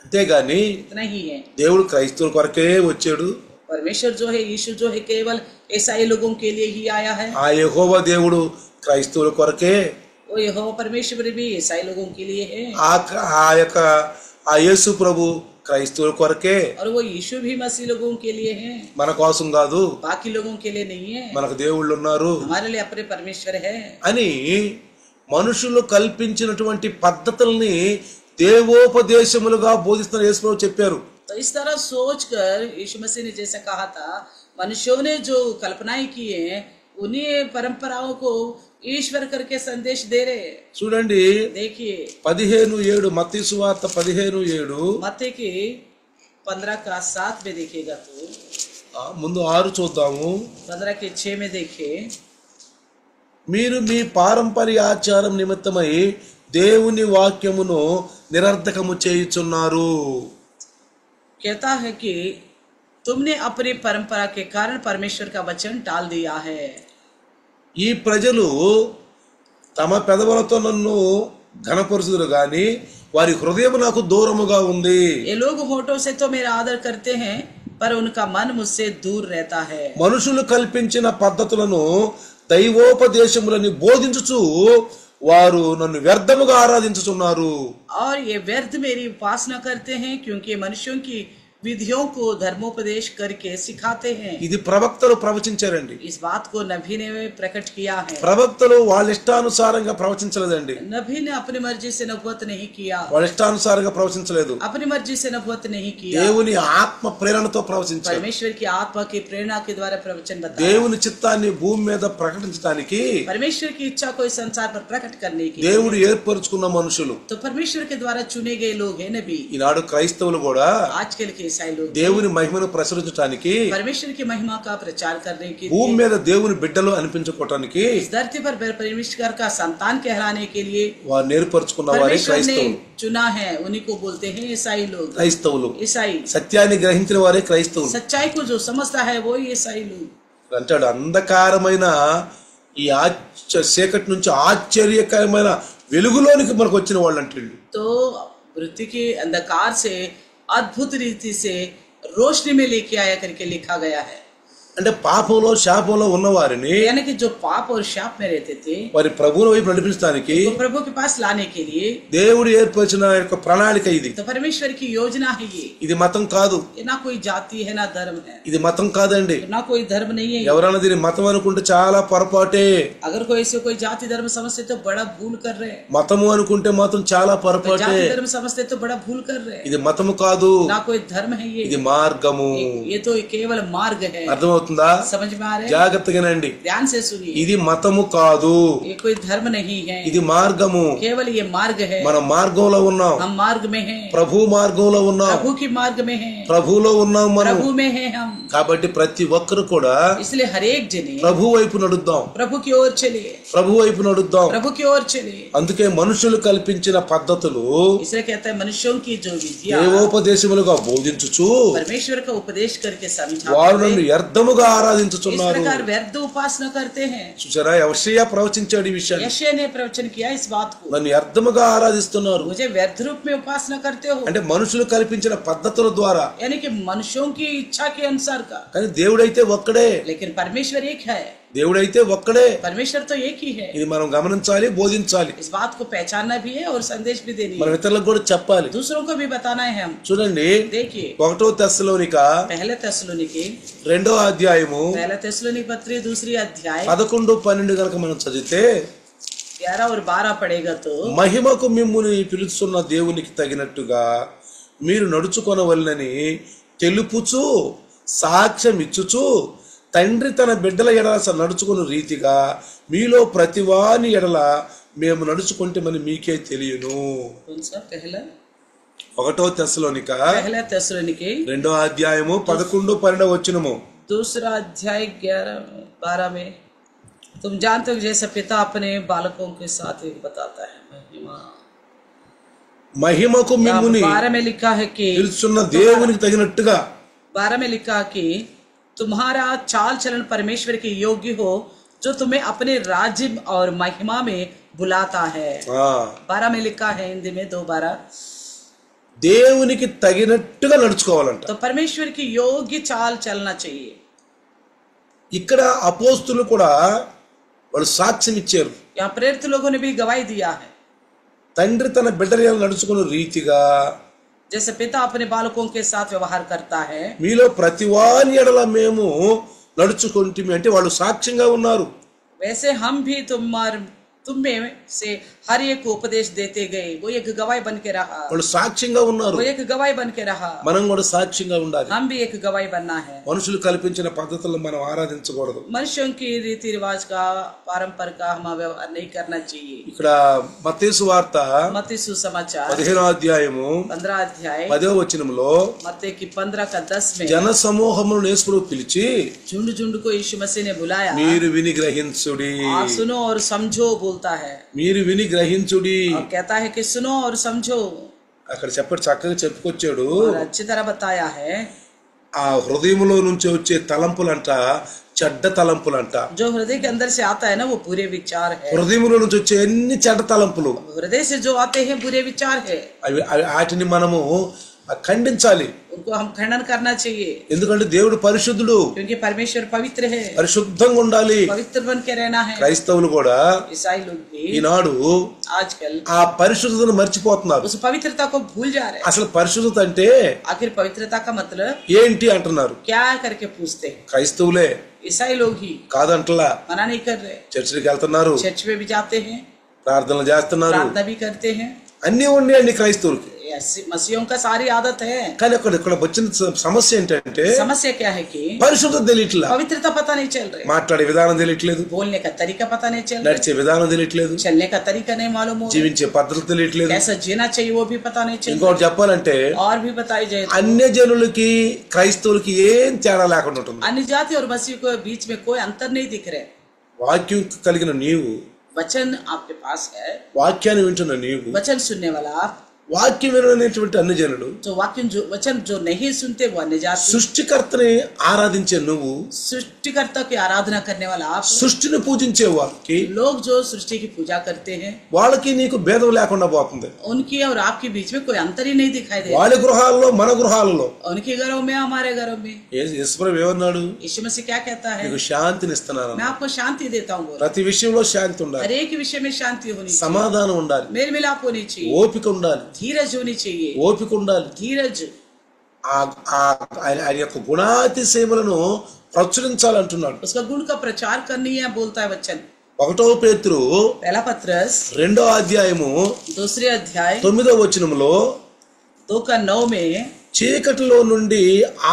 అంతేగాని इतना ही है. దేవుడు క్రైస్తవుల కొరకే వచ్చాడు. परमेश्वर जो है, यीशु जो है केवल ईसाई लोगों के लिए ही आया है. ఆ యెహోవా దేవుడు క్రైస్తవుల కొరకే, वो यहोवा परमेश्वर भी ईसाई लोगों के लिए है. ఆ యొక్క ఆ యేసు ప్రభు క్రైస్తవుల కొరకే, और वो यीशु भी मसीह लोगों के लिए है, మన కోసం కాదు, बाकी लोगों के लिए नहीं है। మనకు దేవుళ్ళు ఉన్నారు हमारे लिए अपने परमेश्वर है। అని మనుషులు కల్పించినటువంటి పద్ధతుల్ని దేవోపదేశములుగా బోధిస్తున్న యేసుప్రభు చెప్పారు. तो इस तरह सोचकर यीशु मसीह ने जैसा कहा था, मनुष्यों ने जो कल्पनाएं की हैं उन्हीं परंपराओं को ईश्वर करके संदेश दे रहे हैं। చూడండి देखिए 15:7 మత్తయి సువార్త 15:7 मत्ती की 15:7 में देखिएगा तो ముందు 6 చూద్దాము. 15:6 में देखिए, మీరు మీ పారంపర్య ఆచారం నిమిత్తమై దేవుని వాక్యమును నిరర్ధకము చేయుచున్నారు. कहता है कि तुमने अपनी परंपरा के कारण परमेश्वर का वचन टाल दिया है। ఈ ప్రజలు తమ పెదవులతో నన్ను ఘనపరుచుదురు గాని వారి హృదయం నాకు దూరముగా ఉంది. ये लोग होठों से तो मेरा आदर करते हैं पर उनका मन मुझसे दूर रहता है। మనుషులు కల్పించిన పద్ధతులను దైవోపదేశములని బోధించుచు వారు నన్ను వ్యర్థముగా ఆరాధించుచున్నారు. और ये व्यर्थ मेरी उपासना करते हैं क्योंकि मनुष्यों की विधियों को धर्मोपदेश करके सिखाते हैं। ఇది ప్రవక్తలు ప్రవచించారండి. इस बात को नबी ने प्रकट किया है। ప్రవక్తలు వాళ్ళ ఇష్టానుసారంగా ప్రవచించలేదండి. नबी ने अपनी मर्जी से नबूवत नहीं किया, వాళ్ళ ఇష్టానుసారంగా ప్రవచించలేదు. अपनी मर्जी से नबूवत नहीं किया, దేవుని ఆత్మ ప్రేరణతో ప్రవచించారు. परमेश्वर की आत्मा की प्रेरणा के द्वारा प्रवचन बताया। దేవుని చిత్తాన్ని భూమి మీద ప్రకటించడానికి परमेश्वर की इच्छा को इस संसार पर प्रकट करने की దేవుడు ఏర్పరచుకున్న మనుషులు. तो परमेश्वर के द्वारा चुने गए लोग हैं नबी। ఈనాడు క్రైస్తవులు కూడా आजकल के ईसाई लोग దేవుని మహిమను ప్రచురించడానికి, परमेश्वर की महिमा का प्रचार करने के భూమి लिए, మీద దేవుని బిడ్డలు అనిపించుకోవటానికి इस धरती पर परमेश्वर का संतान कहलाने के लिए వారు నేర్పరచుకున్న వారే परमेश्वर ने క్రైస్తవులు. चुना है, उन्हीं को बोलते हैं ईसाई लोग। క్రైస్తవులు ईसाई సత్యాన్ని గ్రహించిన వారే క్రైస్తవులు. सच्चाई को जो समझता है वो ही ईसाई लोग। అంటాడు అంధకారమైన ఈ చీకటి నుంచి ఆశ్చర్యకరమైన వెలుగులోనికి మనకు వచ్చిన వాళ్ళు అంటే तो मृत्यु के अंधकार से अद्भुत रीति से रोशनी में लेके आया करके लिखा गया है। అంటే పాపంలో శాపంలో ఉన్న వారిని यानी कि जो पाप और शाप में रहते थे వారి ప్రభువుని వైపు నడిపించడానికి तो प्रभु के पास लाने के लिए దేవుడు ఏర్పరిచిన యొక్క ప్రణాళిక ఇది. तो परमेश्वर की योजना है ये। ఇది మతం కాదు, ये ना कोई जाति है ना धर्म है, ఇది మతం కాదండి. ना कोई धर्म नहीं है। ఎవరైనా దీన్ని మతం అనుకుంటే చాలా పొరపాటే. अगर कोई इसे कोई जाति धर्म समझते तो बड़ा भूल कर रहे हैं, మతము అనుకుంటే మాత్రం చాలా పొరపాటే. जाति धर्म समझते तो बड़ा भूल कर रहे हैं। ఇది మతము కాదు, ना कोई धर्म है ఇది ये, మార్గము. ये तो केवल मार्ग है। అర్థమవుతుందా? समझ में आ रहे हैं? జాగ్రత్తగానండి. ध्यान से सुनिए, ఇది మతము కాదు, ये कोई धर्म नहीं है, ఇది మార్గము. केवल ये मार्ग है। మనం మార్గంలో ఉన్నాం, हम मार्ग में हैं, ప్రభు మార్గంలో ఉన్నాం, प्रभु की मार्ग में हैं, ప్రభులో ఉన్నాం మనం. प्रभु में हैं हम। కాబట్టి ప్రతి ఒక్కరు కూడా इसलिए हर एक जने ప్రభు వైపు నడుద్దాం, प्रभु की ओर चले, ప్రభు వైపు నడుద్దాం. प्रभु की ओर चले। అందుకే మనుషులు కల్పించిన పద్ధతులు इसलिए कहता है मनुष्यों की जो विधियां దేవోపదేశములుగా బోధించుచు परमेश्वर का उपदेश करके వారు నన్ను समझाते हैं, వ్యర్థముగా इस ఆరాధించుచున్నారు. प्रकार వ్యర్థ उपासना करते हैं। చూసారా, యెషయా ప్రవచించాడు ఈ విషయాన్ని. यशायाह ने प्रवचन किया इस बात को, నన్ను వ్యర్థముగా ఆరాధిస్తున్నారు. मुझे व्यर्थ रूप में उपासना करते हो, అంటే మనుషులు కల్పించిన పద్ధతుల ద్వారా. यानी कि मनुष्यों की इच्छा के अनुसार का। కానీ దేవుడైతే ఒక్కడే, लेकिन परमेश्वर एक है, దేవుడైతే ఒక్కడే. परमेश्वर तो एक ही है। ఇది మనం गमनिంచాలి, బోధించాలి. इस बात को पहचानना भी है और संदेश भी देनी మనం है, ఇతరులకు కూడా చెప్పాలి. दूसरों को भी बताना है हम। చూడండి, देखिए 1 తెస్సలోనిక पहले తెస్సలోనికే 2వ అధ్యాయము पहला తెస్సలోనిక पत्री 2 अध्याय 11-12 గనక మనం చదివితే 11 और 12 पढ़ेगा तो మహిమకు మిమ్ముని పిలుచున్న దేవునికి తగినట్టుగా మీరు నడుచుకొనవలెనని తెలుపుచు సాక్ష్యం ఇచ్చుచు తండ్రి తన బిడ్డల ఎడల నడుచుకున్న రీతిగా మీలో ప్రతివాని ఎడల మేము నడుచుకుంటామని మీకే తెలియను. कौन सा पहला 1 తెస్సలోనిక पहला తెస్సలోనికే 2వ అధ్యాయము 11-12 వచనము. 2 अध्याय 11-12 में तुम जानते हो जैसे पिता अपने बालकों के साथ एक बताता है महिमा। మహిమకు మిమ్ముని 12 में लिखा है कि పిలుచున్న దేవునికి తగినట్టుగా 12 में लिखा कि तुम्हारा चाल चलन परमेश्वर के योग्य हो जो तुम्हें अपने राज्य और महिमा में बुलाता है। 12 में लिखा है हिंदी में 2:12, దేవునికి తగినట్టుగా నడుచుకోవాలంట. तो परमेश्वर की योग्य चाल चलना चाहिए। ఇక్కడ అపోస్తులు కూడా వాళ్ళు సాక్ష్యం ఇచ్చారు. यहाँ प्रेरित लोगों ने भी गवाही दिया है, తండ్రి తన బిడ్డలను నడుచుకున్న రీతిగా जैसे पिता अपने बालकों के साथ व्यवहार करता है, మీలో ప్రతివాని ఎడల మేము నడుచుకుంటుమి అంటే వాళ్ళు సాక్ష్యంగా ఉన్నారు. वैसे हम भी तुम में से हर एक को उपदेश देते गए, वो एक गवाही बन के रहा, వాళ్ళు సాక్ష్యంగా ఉన్నారు. वो एक गवाही बन के रहा. మనం కూడా సాక్ష్యంగా ఉండాలి. हम भी एक गवाही बनना है. మనుషులు కల్పించిన పద్ధతులను మనం ఆరాధించకూడదు. मनुष्यों की रीति रिवाज का परंपरा का हम व्यवहार नहीं करना चाहिए. ఇక్కడ మత్తయి సువార్త मत्ती सुसमाचार 15వ అధ్యాయము 15 अध्याय 10వ వచనంలో मत्ती की 15 का 10 में జన సమూహమును యేసు పిలిచి झुंड झुंड को यीशु मसीह ने बुलाया, మీరు విని గ్రహించుడి, आप सुनो और समझो बोलता है, మీరు విని గ్రహించుడి. और कहता है कि सुनो और समझो. అక్కడ చక్కగా చెప్పుకొచ్చాడు. और अच्छी तरह बताया है, ఆ హృదయములో నుంచి వచ్చే తలంపులంట చెడ్డ తలంపులంట. जो हृदय के अंदर से आता है ना वो बुरे विचार है. హృదయములో నుంచి వచ్చే ఎన్ని చెడ్డ తలంపులు, हृदय से जो आते हैं बुरे विचार है, వాటిని మనము ఖండించాలి. उनको हम खंडन करना चाहिए. ఎందుకంటే దేవుడు పరిశుద్ధుడు, क्योंकि परमेश्वर पवित्र है, పరిశుద్ధంగా ఉండాలి. पवित्र बन के रहना है. క్రైస్తవులు కూడా ईसाई लोग भी ఈనాడు आजकल ఆ పరిశుద్ధతను మర్చిపోతున్నారు. उस पवित्रता को भूल जा रहे हैं. అసలు పరిశుద్ధత అంటే आखिर पवित्रता का मतलब ఏంటి అంటున్నారు. क्या करके पूछते हैं. క్రైస్తవులే ईसाई लोग ही కాదంటలా. मना नहीं कर रहे, చర్చికి వెళ్తున్నారు, चर्च में भी जाते हैं, ప్రార్థనలు చేస్తున్నారు, प्रार्थना भी करते हैं. అన్ని ఉన్నాయండి క్రైస్తవులకి. मसीहों का सारी आदत है. కానీ ఇక్కడ వచ్చిన సమస్య ఏంటంటే समस्या क्या है कि పరిశుద్ధత తెలియట్లా, पवित्रता पता नहीं चल रही, మాట్లాడే విధానం తెలియట్లేదు, बोलने का तरीका पता नहीं चल रहा, నడిచే విధానం తెలియట్లేదు, चलने का तरीका नहीं मालूम हो, జీవించే పద్ధతి తెలియట్లేదు. कैसा जीना चाहिए वो भी पता नहीं चल रहा. ఇంకోటి చెప్పాలంటే और भी बताई जाए तो అన్య జనులకి క్రైస్తవులకి ఏం తేడా లేకుండా ఉంటుంది. अन्य जाति और मसीह को बीच में कोई अंतर नहीं दिख रहे. వాక్యం కలిగిన నీవు, वचन आपके पास है, వాక్యాన్ని వింటున్న నీవు, वचन सुनने वाला आप, వాక్యం విననేటువంటి అన్ని జనులు, तो वचन जो नहीं सुनते वो अन्य जाति, సృష్టికర్తని ఆరాధించే నువ్వు, सृष्टिकर्ता की आराधना करने वाला आप, సృష్టిని పూజించే వారికి, लोग जो सृष्टि की पूजा करते हैं వాళ్ళకి నీకు భేదం లేకుండా పోతుంది. उनकी और आपके बीच में कोई अंतर ही नहीं दिखाई दे. వాళ్ళ గృహాల్లో మన గృహాలలో उनके घरों में हमारे घरों में యేసుప్రభు ఏమన్నాడు, यीशु मसीह क्या कहता है, నీకు శాంతిని ఇస్తున్నాను. मैं आपको शांति देता हूँ. ప్రతి విషయంలో శాంతి ఉండాలి, हर एक विषय में शांति होनी चाहिए, సమాధానం ఉండాలి, मेल मिलाप होनी चाहिए, ఓపిక ఉండాలి, धीरज होनी चाहिए, ఓపిక ఉండాలి. धीरज. ఆయన యొక్క గుణాతిశయములను ప్రచురించాలంటున్నాడు. उसका गुण का प्रचार करनी है बोलता है वचन. 1 పేతురు पहला पत्रस 2వ అధ్యాయము 2 अध्याय 9వ వచనములో 2:9 में చీకటిలో నుండి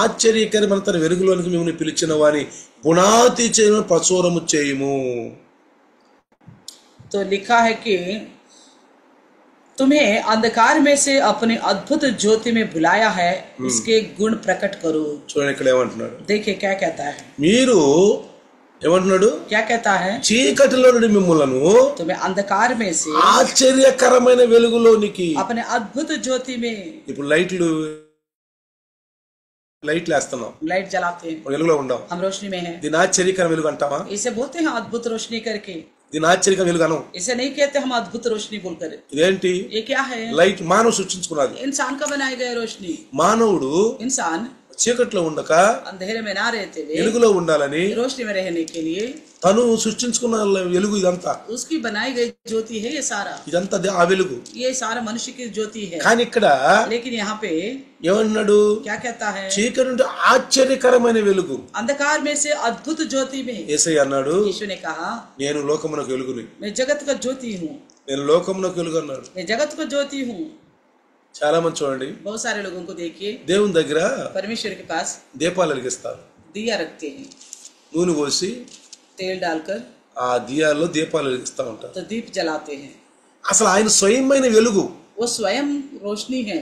ఆశ్చర్యకరమైన తన వెలుగులోనికి మిమ్మల్ని పిలిచిన వాని గుణాతిశయములను ప్రచురము చేయుము. तो लिखा है कि तुम्हें अंधकार में से अपने अद्भुत ज्योति में बुलाया है, इसके गुण प्रकट करो. చూడండి ఇక్కడ ఏమంటున్నాడు. देखिए क्या कहता है, మీరు ఏమంటున్నాడు, क्या कहता है, చీకటిలో నుండి మిమ్ములను तुम्हें अंधकार में से ఆశ్చర్యకరమైన వెలుగులోనికి. अपने अद्भुत ज्योति में, ఇప్పుడు లైట్లు వేస్తున్నాం, लाइट जलाते हैं, వెలుగులో ఉండం, हम रोशनी में हैं. దీని ఆశ్చర్యకర వెలుగు అంటామా? इसे बोलते हैं अद्भुत रोशनी करके, దీని ఆశ్చర్యకర వెలుగు అనం. इसे नहीं कहते हम अद्भुत रोशनी बोलकर. ఇదేంటి? ये क्या है, లైట్ మానవ సృష్టించుకున్నది. इंसान का बनाया गया रोशनी. మానవుడు इंसान చీకట్లో ఉండక अंधेरे में ना रहते हुए వెలుగులో ఉండాలని रोशनी में रहने के लिए తను సృష్టించుకున్న వెలుగు ఇదంతా. उसकी बनाई गई ज्योति है ये सारा, ఇదంతా ఆ వెలుగు. ये सारा मनुष्य की ज्योति है. కానీ ఇక్కడ लेकिन यहाँ पे ఏమన్నాడు, क्या कहता है, చీకటి నుండి ఆశ్చర్యకరమైన వెలుగు. अंधकार में से अद्भुत ज्योति में. యేసయ్య అన్నాడు, यीशु ने कहा నేను లోకమునకు వెలుగుని, मैं जगत का ज्योति हूँ, నేను లోకమునకు వెలుగు అన్నాడు. मैं जगत का ज्योति हूँ. చాలా మంది చూడండి, बहुत सारे लोगों को देखिए దేవుని దగ్గర परमेश्वर के पास దీపాలు వెలిగిస్తారు, दिया रखते हैं, నూనె పోసి तेल डालकर ఆ దియాల్లో దీపాలు వెలిగిస్తూ ఉంటారు. तो दीप जलाते हैं. అసలు ఆయన స్వయమైన వెలుగు. वो स्वयं रोशनी है.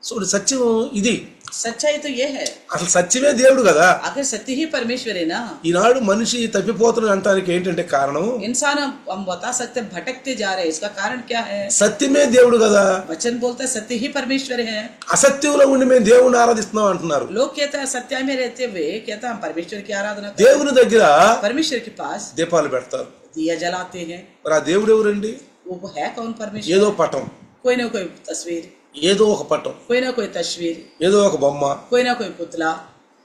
చూడు, సత్యం ఇది. सच्चाई तो ये है, అసలు సత్యమే దేవుడు కదా. आखिर सत्य ही परमेश्वर है ना. ఈనాడు మనిషి తప్పిపోతున్న అంటానికి ఏంటంటే కారణం, इंसान हम बता सकते हैं भटकते जा रहे हैं, इसका कारण क्या है, సత్యమే దేవుడు కదా. वचन बोलता है सत्य ही परमेश्वर है. అసత్యంలో ఉండి మేము దేవుణ్ణి ఆరాధిస్తున్నాం అంటున్నారు. लोग कहते हैं सत्य में रहते हुए कहते हैं हम परमेश्वर की आराधना करते దేవుని దగ్గర हैं. परमेश्वर के पास దీపాలు పెడతారు. दिया जलाते हैं. మరి ఆ దేవుడు ఎవరండి? वो है कौन परमेश्वर? ఏదో పటం, कोई ना कोई तस्वीर, ఏదో ఒక పటం, कोई ना कोई तस्वीर, ఏదో ఒక బొమ్మ कोई ना कोई पुतला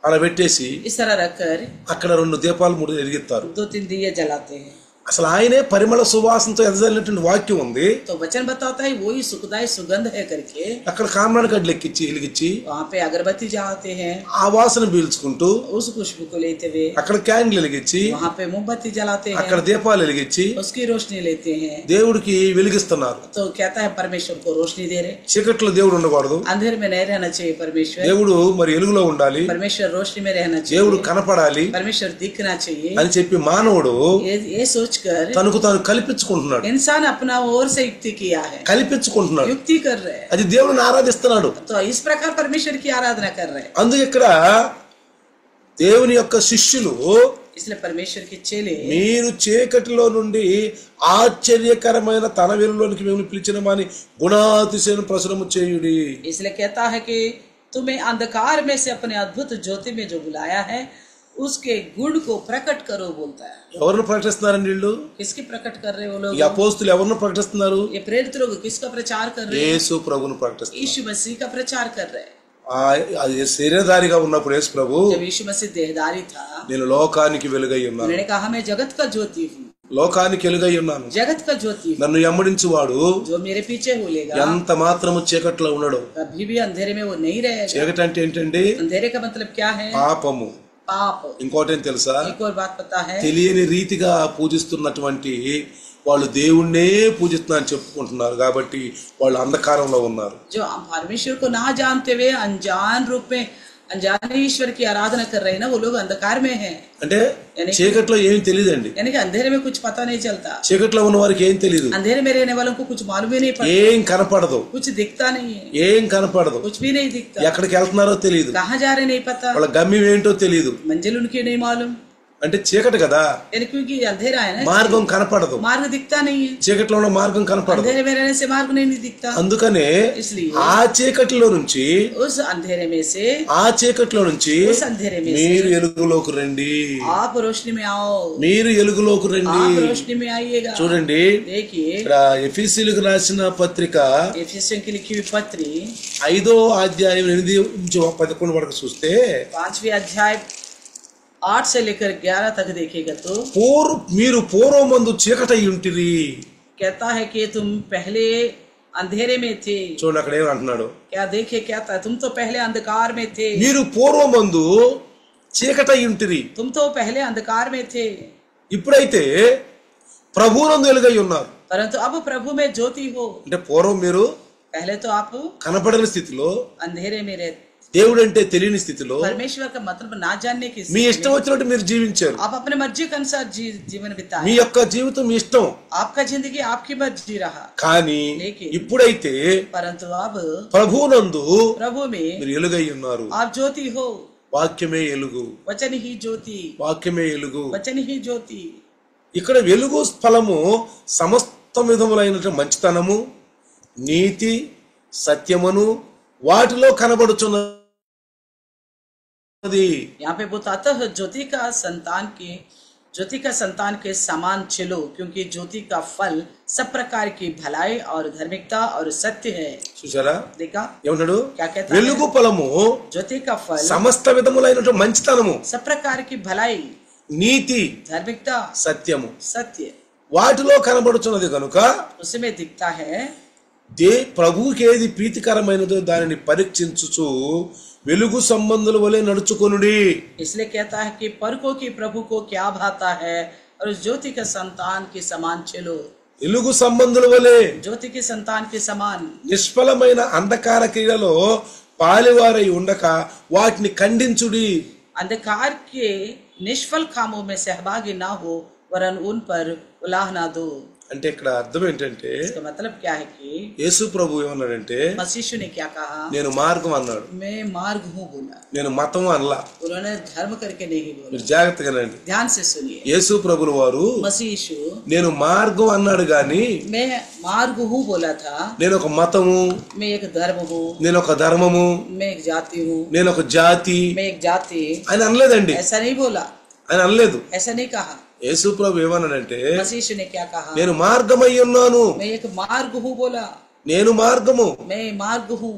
అలా పెట్టేసి इस तरह रखकर అక్కడ 2 దీపాలు 3 వెలిగిస్తారు. 2-3 दिए जलाते हैं. అసలు ఆయనే పరిమళ సువాసనతో ఎదజల్లినటువంటి వాక్యం ఉంది. तो वचन बताता है वही सुखदायी सुगंध है करके అక్కడ కామరాన్ కడ్లు ఎక్కించి వెలిగించి वहाँ पे अगरबत्ती जलाते हैं, ఆ వాసన పీల్చుకుంటూ उस खुशबू को लेते हुए అక్కడ క్యాండిల్ వెలిగించి वहाँ पे मोमबत्ती जलाते అక్కడ हैं, దీపాలు వెలిగించి उसकी रोशनी लेते हैं। దేవుడికి వెలిగిస్తున్నారు. तो कहता है परमेश्वर को रोशनी दे रहे, చీకట్లో దేవుడు ఉండకూడదు, अंधेरे में नहीं रहना चाहिए परमेश्वर, దేవుడు మరి వెలుగులో ఉండాలి, परमेश्वर रोशनी में रहना దేవుడు चाहिए, కనపడాలి परमेश्वर दिखना चाहिए। అని చెప్పి మానవుడు ये सोचकर తనకు తాను కల్పించుకుంటున్నాడు. इंसान अपना ओर से युक्ति किया है, కల్పించుకుంటున్నాడు. युक्ति कर रहे हैं, అది దేవుడిని ఆరాధిస్తున్నాడు. तो इस प्रकार परमेश्वर की आराधना कर रहे हैं। అందుకే ఇక్కడ దేవుని యొక్క శిష్యులు इसलिए परमेश्वर के चेले మీరు చీకటిలో నుండి ఆశ్చర్యకరమైన తన వెలుగులోనికి మిమ్మల్ని పిలిచిన వాని గుణాతిశయను ప్రచురము చేయుడి. इसलिए कहता है कि तुम्हें अंधकार में से अपने अद्भुत ज्योति में जो बुलाया है उसके गुण को प्रकट करो बोलता है। ఎవరిని ప్రకటిస్తున్నారండి వీళ్ళు? किसकी प्रकट कर रहे हैं वो लोग? ఈ అపోస్తులు ఎవరిని ప్రకటిస్తున్నారు? ये प्रेरित लोग किसका प्रचार कर रहे हैं? యేసు ప్రభువును ప్రకటిస్తున్నారు. यीशु मसीह का प्रचार कर रहे हैं। శరీరధారిగా ఉన్నప్పుడు యేసు ప్రభు जब यीशु मसीह देहधारी था నేను లోకానికి వెలుగై ఉన్నాను, उन्होंने कहा मैं जगत का ज्योति हूँ, లోకానికి వెలుగై ఉన్నాను, जगत का ज्योति हूँ, నన్ను ఎమ్మడించువాడు जो मेरे पीछे बोलेगा ఎంత మాత్రము చీకట్లో ఉండడు. कभी भी अंधेरे में वो नहीं रहेगा। చీకటి అంటే ఏంటండి? अंधेरे का मतलब क्या है? పాపము. पाप। ఇంకోటి ఏం తెలుసా? एक और बात पता है, తెలియని రీతిగా పూజిస్తున్నటువంటి వాళ్ళు దేవుణ్ణే పూజిస్తున్నారని చెప్పుకుంటున్నారు కాబట్టి వాళ్ళు అంధకారంలో ఉన్నారు. जो परमेश्वर को ना जानते हुए अनजान रूप में अनजाने ईश्वर की आराधना कर रहे हैं ना, वो लोग अंधकार में हैं। అంటే చీకట్లో ఏం తెలియదండి. यानी कि अंधेरे में कुछ पता नहीं चलता, చీకట్లో ఉన్న వారికి ఏం తెలియదు, अंधेरे में रहने वालों को कुछ मालूम ही नहीं पड़ता, ఏం కనపడదు, कुछ दिखता नहीं है, ఏం కనపడదు, कुछ भी नहीं दिखता, ఎక్కడికి వెళ్తున్నారో తెలియదు, कहाँ जा रहे नहीं पता, వాళ్ళ గమ్యం ఏంటో తెలియదు. मंजिल उनकी नहीं मालूम, అంటే చీకటి కదా, यानी क्योंकि अंधेरा है ना, మార్గం కనపడదు, मार्ग दिखता नहीं है, చీకట్లో ఉన్న మార్గం కనపడదు. अंधेरे में रहने से मार्ग नहीं दिखता। అందుకనే इसलिए ఆ చీకటిలో నుంచి उस अंधेरे में से ఆ చీకటిలో నుంచి उस अंधेरे में మీరు ఎలుగులోకి రండి, आप रोशनी में आओ, మీరు ఎలుగులోకి రండి. आप रोशनी में आइएगा। చూడండి देखिए ఇక్కడ ఎఫెసీయులకు రాసిన పత్రిక एफिसियों की लिखी हुई पत्री 5వ అధ్యాయం 8-11 వరకు చూస్తే 5वें अध्याय 8 से लेकर 11 तक देखेगा तो మీరు పూర్వమందు చీకటై ఉంటిరి. कहता है कि तुम पहले अंधेरे में थे। చూడండి అక్కడ ఏమంటున్నాడు? क्या देखे क्या था, तुम तो पहले अंधकार में थे, మీరు పూర్వమందు చీకటై ఉంటిరి, तुम तो पहले अंधकार में थे, ఇప్పుడైతే ప్రభువునందు వెలుగై ఉన్నారు. परंतु अब प्रभु में ज्योति हो। అంటే పూర్వం మీరు पहले तो आप కనపడని స్థితిలో, अंधेरे में रहते, దేవుడు అంటే తెలియని స్థితిలో परमेश्वर का मतलब ना जानने की మీ स्थिति ఇష్టం में వచ్చినట్టు మీరు జీవించారు. आप अपने मर्जी के अनुसार जीवन మీ बिताए, యొక్క జీవితం మీ ఇష్టం. आपका जिंदगी आपकी मर्जी रहा। కానీ लेकिन ఇప్పుడైతే परंतु अब ప్రభువునందు प्रभु में మీరు ఎలుగై ఉన్నారు. आप ज्योति हो, వాక్యమే ఎలుగు, वचन ही ज्योति, వాక్యమే ఎలుగు. वचन ही ज्योति। ఇక్కడ వెలుగు ఫలము సమస్త విధములైన మంచితనము, నీతి, సత్యమును వాటిలో కనబడుచున్నది. यहाँ पे बताता है ज्योति का संतान के समान चलो, क्योंकि ज्योति का फल सब प्रकार की भलाई और धार्मिकता और सत्य है। చూసారా देखा ఏమన్నాడు? क्या कहता వెలుగు है? ఫలము ज्योति का फल సమస్త విధములైన మంచితనము, सब प्रकार की भलाई, నీతి, धार्मिकता, సత్యము सत्य వాటిలో కనబడుచున్నది కనుక उसमें दिखता है। ప్రభువుకి ఏది ప్రీతికరమైనదో దానిని పరీక్షించుచు వెలుగు సంబంధుల వలె నడుచుకొనుడి. इसलिए कहता है कि परखो कि प्रभु को क्या भाता है और उस ज्योति के संतान के समान चलो। వెలుగు సంబంధుల వలె ज्योति के संतान के समान నిష్ఫలమైన అంధకార క్రియలలో పాలివారై ఉండక వాటిని ఖండించుడి. अंधकार के निष्फल कामों में सहभागी ना हो, वरन उन पर उलाह ना दो। అంటే ఇక్కడ అర్థం ఏంటంటే इसका मतलब क्या है कि యేసు ప్రభు ఏమన్నాడంటే मसीह ने क्या कहा, నేను మార్గం అన్నాడు, मैं मार्ग हूँ बोला, నేను మతం అనలా. उन्होंने धर्म करके नहीं बोला। మీరు జాగ్రత్తగా రండి. ध्यान से सुनिए, యేసు ప్రభుల వారు मसीह यीशु నేను మార్గం అన్నాడు గాని मैं मार्ग हूँ बोला था, నేను ఒక మతము, मैं एक धर्म हूँ, నేను ఒక ధర్మము, मैं एक जाति हूँ, నేను ఒక జాతి मैं एक जाति, ఆయన అనలేదండి. ऐसा नहीं बोला, ఆయన అనలేదు. ऐसा नहीं कहा। యేసు ప్రభు ఏమన్నాడంటే मसीह ने क्या कहा, నేను మార్గమై ఉన్నాను, मैं एक मार्ग हूँ बोला, నేను మార్గము, मैं मार्ग हूँ,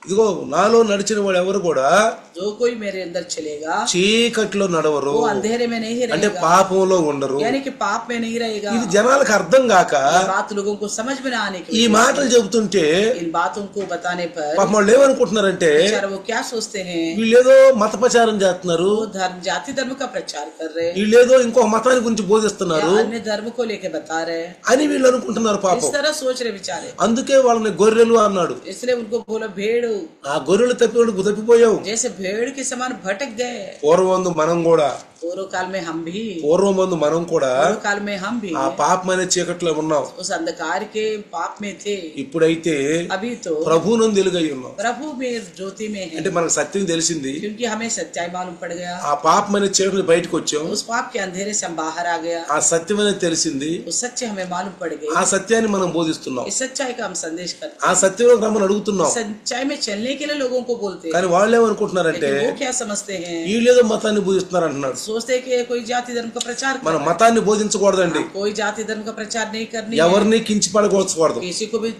ఇదిగో నాలో నడిచిన వాడు ఎవరు కూడా जो कोई मेरे अंदर चलेगा చీకట్లో నడవరు, वो अंधेरे में नहीं అంటే रहेगा, పాపంలో ఉండరు. यानी कि पाप में नहीं रहेगा। ఇది జనాలకు అర్థం కాక ये बात लोगों को समझ में ना आने की ఈ वजह మాటలు చెబుతుంటే से, इन बातों को बताने पर పాపం వాళ్ళు ఏమనుకుంటున్నారంటే बेचारा वो क्या सोचते हैं, వీళ్ళేదో మత ప్రచారం చేస్తున్నారు, वो धर्म जाति धर्म का प्रचार कर रहे हैं, వీళ్ళేదో ఇంకో మతాన్ని గురించి బోధిస్తున్నారు या अन्य धर्म को लेके बता रहे हैं, అని వీళ్ళు అనుకుంటున్నారు. इस పాపం तरह सोच रहे बेचारे, అందుకే వాళ్ళని గొర్రెలు అన్నాడు. इसलिए उनको बोला भेड़, ఆ గొర్రెలు తప్పిపోయావు. जैसे भेड़ के समान भटक गए। పూర్వమందు మనం కూడా पूर्व काल में हम भी, పూర్వమందు మనం కూడా पूर्व काल में हम भी ఆ పాపమనే చీకట్లో ఉన్నాం. उस अंधकार के पाप में थे, ఇప్పుడైతే अभी तो ప్రభువునందు వెలుగై ఉన్నాం. प्रभु में ज्योति में है, అంటే మనకు సత్యం తెలిసింది, क्योंकि हमें सच्चाई मालूम पड़ गया, ఆ పాపమనే చీకటి బయటకు వచ్చాం. उस पाप के अंधेरे से हम बाहर आ गया, ఆ సత్యం అనేది తెలిసింది, उस सच्चे हमें मालूम पड़ गई, ఆ సత్యాన్ని మనం బోధిస్తున్నాం, इस सच्चाई का हम संदेश करते ఆ సత్యంలోకి రమ్మని అడుగుతున్నాం. हैं, सच्चाई में चलने के लिए लोगों को बोलते हैं, కానీ వాళ్ళు ఏమనుకుంటున్నారంటే लेकिन वो क्या समझते हैं, వీళ్ళేదో మతాన్ని బోధిస్తున్నారు అంటున్నాడు. सोचते हैं कि कोई जाति धर्म का प्रचार कर మన रहा है। మతాన్ని బోధించకూడదండి, कोई जाति धर्म का प्रचार नहीं करनी है, ఎవరిని కించపడకూడదు, किसी को भी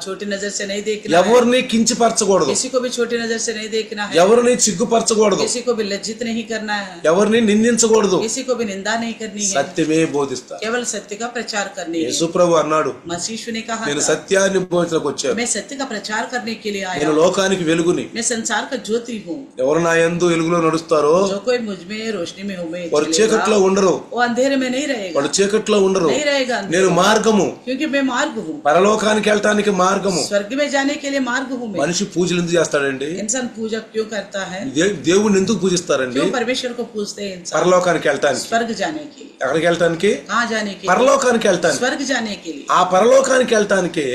छोटी नजर से नहीं देखना है, ఎవరిని కించపరచకూడదు, किसी को भी छोटी नजर से नहीं देखना है, ఎవరిని సిగ్గుపరచకూడదు, किसी को भी लज्जित नहीं करना है, ఎవరిని నిందించకూడదు. किसी को भी निंदा नहीं करनी है, సత్యమే బోధిస్తా. केवल सत्य का प्रचार करनी है। యేసుప్రభు అన్నాడు, मसीह ने कहा నేను था, సత్యాన్ని బోధించడానికి వచ్చాను, मैं सत्य का प्रचार करने के लिए आया నేను हूँ, లోకానికి వెలుగుని. मैं संसार का ज्योति हूँ, ఎవరు నా యందు వెలుగులో నడుస్తారో जो कोई मुझ में रोशनी में हो में వారు चलेगा, చీకట్లో ఉండరు, वो अंधेरे में नहीं रहेगा, వాళ్ళు చీకట్లో ఉండరు. नहीं रहेगा अंधेरे నేను में, మార్గము, क्योंकि मैं मार्ग हूँ, పరలోకానికి వెళ్ళటానికి మార్గము. स्वर्ग में जाने के लिए मार्ग हूँ मैं। మనిషి పూజలు ఎందుకు చేస్తాడండి? इंसान पूजा क्यों करता है, దేవుడిని ఎందుకు పూజిస్తారండి? क्यों परमेश्वर को पूजते हैं इंसान? పరలోకానికి వెళ్ళటానికి. स्वर्ग जाने के लिए। ఎక్కడికి వెళ్ళటానికి? कहाँ जाने के लिए? పరలోకానికి వెళ్ళటానికి. स्वर्ग जाने के लिए। ఆ పరలోకానికి వెళ్ళటానికి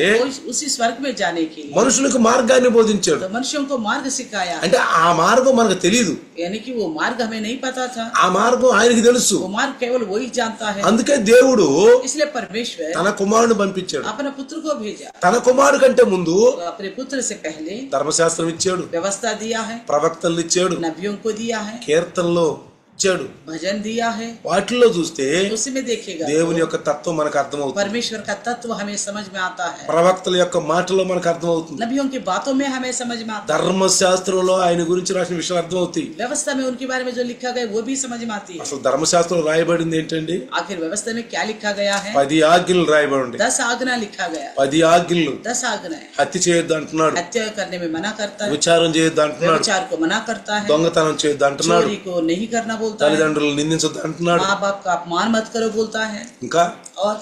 उसी स्वर्ग में जाने के लिए మనుషులకు మార్గాన్ని బోధించాడు. तो मनुष्यों को मार्ग सिखाया, అంటే ఆ మార్గం మనకు తెలియదు, यानी कि वो मार्ग हमें नहीं पता था, ఆ మార్గం ఆయనకి తెలుసు. वो मार्ग केवल वही जानता है। అందుకే దేవుడు इसलिए परमेश्वर తన కుమారుని పంపించాడు. अपने पुत्र को भेजा, తన కుమారుడు కంటే ముందు तो अपने पुत्र से पहले ధర్మశాస్త్రం ఇచ్చాడు, व्यवस्था दिया है, ప్రవక్తలు ఇచ్చాడు, नबियों को दिया है, కీర్తనలో ఇచ్చాడు. भजन दिया है। వాటిల్లో చూస్తే उसी में देखिएगा దేవుని యొక్క తత్వం మనకు అర్థమవుతుంది, परमेश्वर का तत्व हमें समझ में आता है, ప్రవక్తల యొక్క మాటల్లో మనకు అర్థమవుతుంది, नबियों की बातों में हमें समझ में आता है, ధర్మశాస్త్రంలో ఆయన గురించి రాసిన విషయాలు అర్థమవుతాయి. व्यवस्था में उनके बारे में जो लिखा गया वो भी समझ में आती है। అసలు ధర్మశాస్త్రంలో రాయబడింది ఏంటండి? आखिर व्यवस्था में क्या लिखा गया है? 10 ఆజ్ఞలు రాయబడి 10 आज्ञा लिखा गया, 10 ఆజ్ఞలు. 10 आज्ञाएं। హత్య చేయొద్దు అంటున్నాడు, हत्या करने में मना करता है, విచారం చేయొద్దు అంటున్నాడు, व्यभिचार को मना करता है, దొంగతనం చేయొద్దు అంటున్నాడు, चोरी को नहीं करना बोलता है, తల్లిదండ్రులు నిందించొద్దు అంటున్నాడు, माँ बाप का अपमान मत करो बोलता है, ఇంకా और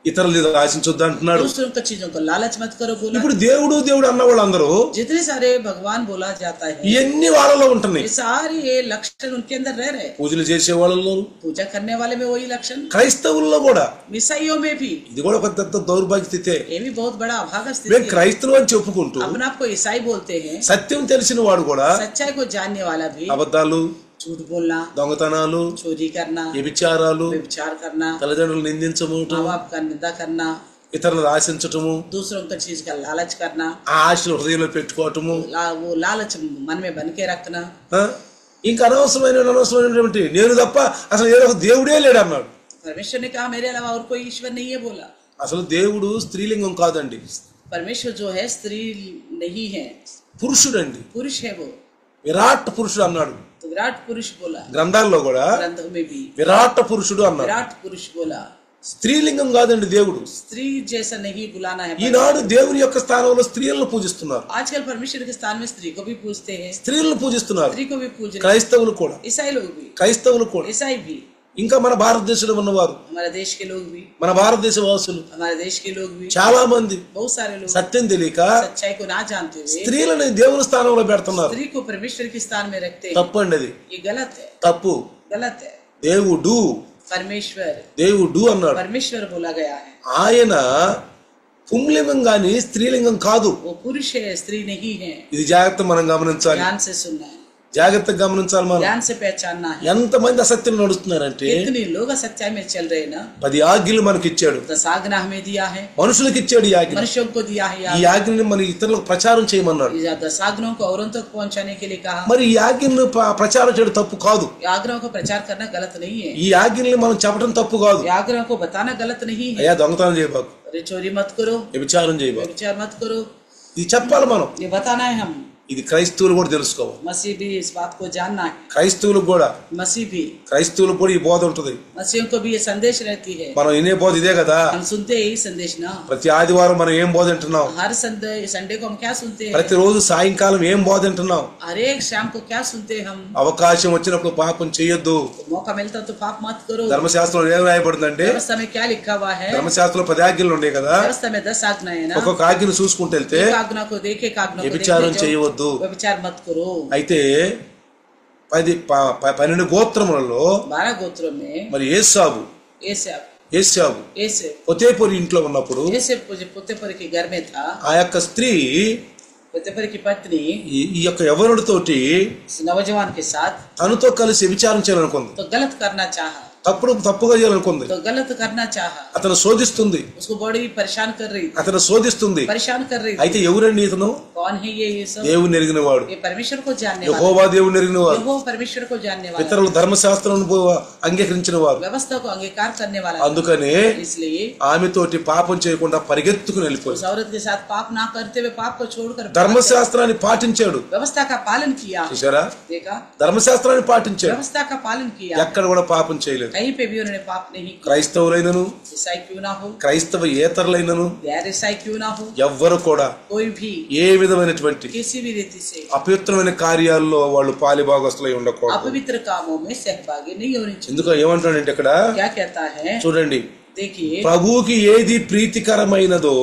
ఇతరులు ఆశించొద్దు అంటున్నాడు. दूसरों की चीजों को लालच मत करो बोला। ఇప్పుడు దేవుడు అన్న వాళ్ళందరూ जितने सारे भगवान बोला जाता है ఇవన్నీ వాళ్ళలో ఉంటున్నాయి. ये सारे ये लक्षण उनके अंदर रह रहे हैं। పూజలు చేసే వాళ్ళలో, पूजा करने वाले में वही लक्षण, క్రైస్తవుల్లో కూడా. ईसाइयों में भी ఇది కూడా ఒక పెద్ద దౌర్భాగ్య స్థితే. ये भी बहुत बड़ा अभागा स्थिति మేము है। క్రైస్తవులు అని చెప్పుకుంటూ अपने आप को ईसाई बोलते हैं, సత్యం తెలిసిన వాడు కూడా सच्चाई को जानने वाला भी అబద్ధాలు, झूठ बोलना, దొంగతనాలు, चोरी करना, వ్యభిచారాలు, व्यभिचार करना, తల్లిదండ్రులు నిందించమటం, माँ बाप का निंदा करना, ఇతరులను ఆశించటము, दूसरों का चीज का लालच करना, ఆ ఆశలు హృదయంలో పెట్టుకోవటము, वो लालच मन में बन के रखना, ఆ? ఇంకా అనవసరమైనటువంటి నేను తప్ప అసలు ఏదో ఒక దేవుడే లేడు అన్నాడు. परमेश्वर ने कहा मेरे अलावा और कोई ईश्वर नहीं है बोला। అసలు దేవుడు స్త్రీలింగం కాదండి, परमेश्वर जो है स्त्री नहीं है, పురుషుడండి, पुरुष है वो, విరాట్ పురుషుడు అన్నాడు. तो विराट पुरुष बोला, గ్రంథాల్లో కూడా ग्रंथों में भी విరాట్ పురుషుడు అన్నాడు. विराट पुरुष बोला, స్త్రీలింగం కాదండి దేవుడు. स्त्री जैसा नहीं बुलाना है। ఈనాడు దేవుని యొక్క స్థానంలో స్త్రీలను పూజిస్తున్నారు, आजकल परमेश्वर के स्थान में स्त्री को भी पूजते हैं, స్త్రీలను పూజిస్తున్నారు, स्त्री को भी पूज रहे हैं, క్రైస్తవులు కూడా, ईसाई लोग भी, క్రైస్తవులు కూడా, ईसाई भी, ఇంకా మన భారతదేశంలో ఉన్నవారు, हमारे देश के लोग भी, మన భారతదేశ వాసులు हमारे देश के लोग भी, చాలా మంది बहुत सारे लोग సత్యం తెలియక सच्चाई को ना जानते हुए స్త్రీలని దేవుని స్థానంలో పెడుతున్నారు. स्त्री को परमेश्वर के स्थान में रखते हैं। తప్పండి, అది ये गलत है, తప్పు. गलत है। దేవుడు परमेश्वर అన్నాడు. परमेश्वर बोला गया है, ఆయన పుంలింగం గాని స్త్రీలింగం కాదు. वो पुरुष है, स्त्री नहीं है। ఇది జాగ్రత్త మనం గమనించాలి, ध्यान से सुनना है, జాగ్రత్తగా గమనించాలి. మనం ध्यान से पहचानना है। ఎంతమంది అసత్యం నడుస్తున్నారంటే कितने लोग सच्चाई में चल रहे हैं ना। 10 ఆజ్ఞలు మనకి ఇచ్చాడు, 10 आज्ञा हमें दिया है, మనుషులకు ఇచ్చాడు. ఈ ఆజ్ఞ, मनुष्यों को दिया है, ఈ ఆజ్ఞని మన ఇతరులకు ప్రచారం చేయమన్నాడు. 10 आज्ञाओं को औरों तक पहुंचाने के लिए कहा। మరి ఈ ఆజ్ఞను ప్రచారం చేయడం తప్పు కాదు, ये आज्ञाओं को प्रचार करना गलत नहीं है, ఈ ఆజ్ఞని మనం చెప్పడం తప్పు కాదు. ये आज्ञाओं को बताना गलत नहीं है। అయ్యా దొంగతనం చేయబాకు, अरे चोरी मत करो, వ్యభిచారం చేయబాకు, व्यभिचार मत करो, ఇది చెప్పాలి మనం. ये बताना है हम. ఇది క్రైస్తవులు కూడా తెలుసుకోవాలి. मसीह भी इस बात को जानना है. క్రైస్తవులకు కూడా క్రైస్తవులకు కూడా ఈ బోధ ఉంటుంది. मसीहियों को भी ये संदेश रहती है. మనం వినే బోధ ఇదే కదా. हम सुनते ही संदेश ना. ప్రతి ఆదివారం మనం ఏం బోధ వింటున్నాం? हर संडे को हम क्या सुनते हैं? ప్రతిరోజు సాయంకాలం ఏం బోధ వింటున్నాం? हर एक शाम को क्या सुनते हैं हम? అవకాశం వచ్చినప్పుడు పాపం చేయొద్దు. मौका मिलता तो पाप मत करो. ధర్మశాస్త్రంలో ఏం రాయబడిందంటే, व्यवस्था में क्या लिखा हुआ है? ధర్మశాస్త్రంలో 10 ఆజ్ఞలు ఉన్నాయి కదా. व्यवस्था में 10 आज्ञाएं हैं ना. ఒక్కొక్క ఆజ్ఞను చూసుకుంటూ వెళ్తే, एक आज्ञा को देख एक आज्ञा को వ్యభిచారం చేయవద్దు, व्यभिचार मत करो. అయితే 12 గోత్రములలో 12 గోత్రం में మరి ఏసావు పొతేపొరి ఇంట్లో ఉన్నప్పుడు, पोतेपर के घर में था, ఆ యొక్క స్త్రీ पोतेपर की पत्नी ఈ యొక్క యవ్వనుడితోటి नौजवान के साथ తనతో కలిసి వ్యభిచారం చేయాలనుకుంది. तो गलत करना चाहा, తప్పుగా చేయాలనుకుంది. तो गलत करना चाहा. అతను శోధిస్తుంది, उसको बड़ी परेशान कर रही, అతను శోధిస్తుంది. परेशान कर रही. అయితే ఎవరండి ఇతను? कौन है ये सब? దేవుని ఎరిగిన వాడు, ये परमेश्वर को जानने वाला, యెహోవా దేవుని ఎరిగిన వాడు, यहोवा परमेश्वर को जानने वाला, ఇతరుల ధర్మశాస్త్రం అంగీకరించిన వాడు. व्यवस्था को अंगीकार करने वाला. అందుకనే इसलिए ఆమెతోటి పాపం చేయకుండా పరిగెత్తుకుని వెళ్ళిపోయాడు. उस औरत के साथ पाप ना करते हुए पाप को छोड़कर ధర్మశాస్త్రాన్ని పాటించాడు. व्यवस्था का पालन किया. చూసారా? देखा? ధర్మశాస్త్రాన్ని పాటించాడు, व्यवस्था का पालन किया. ఎక్కడ కూడా పాపం చేయలేదు. कहीं पे भी उन्होंने पाप नहीं किया. క్రైస్తవులైనను, ईसाई क्यों ना हो, క్రైస్తవేతరులైనను, गैर ईसाई क्यों ना हो, ఎవ్వరు కూడా कोई भी ఏ విధమైనటువంటి किसी भी रीति से అపవిత్రమైన కార్యాల్లో వాళ్ళు పాలిభాగస్తులై ఉండకూడదు. अपवित्र कामों में सहभागी नहीं होनी चाहिए. ఎందుకు ఏమంటాడంటే ఇక్కడ क्या कहता है? చూడండి, देखिए, ప్రభువుకి ఏది ప్రీతికరమైనదో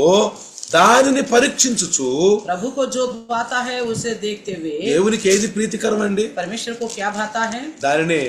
దానిని పరీక్షించుచు. प्रभु को जो भाता है उसे देखते हुए. దేవునికి ఏది ప్రీతికరమండి? परमेश्वर को क्या भाता है? దానినే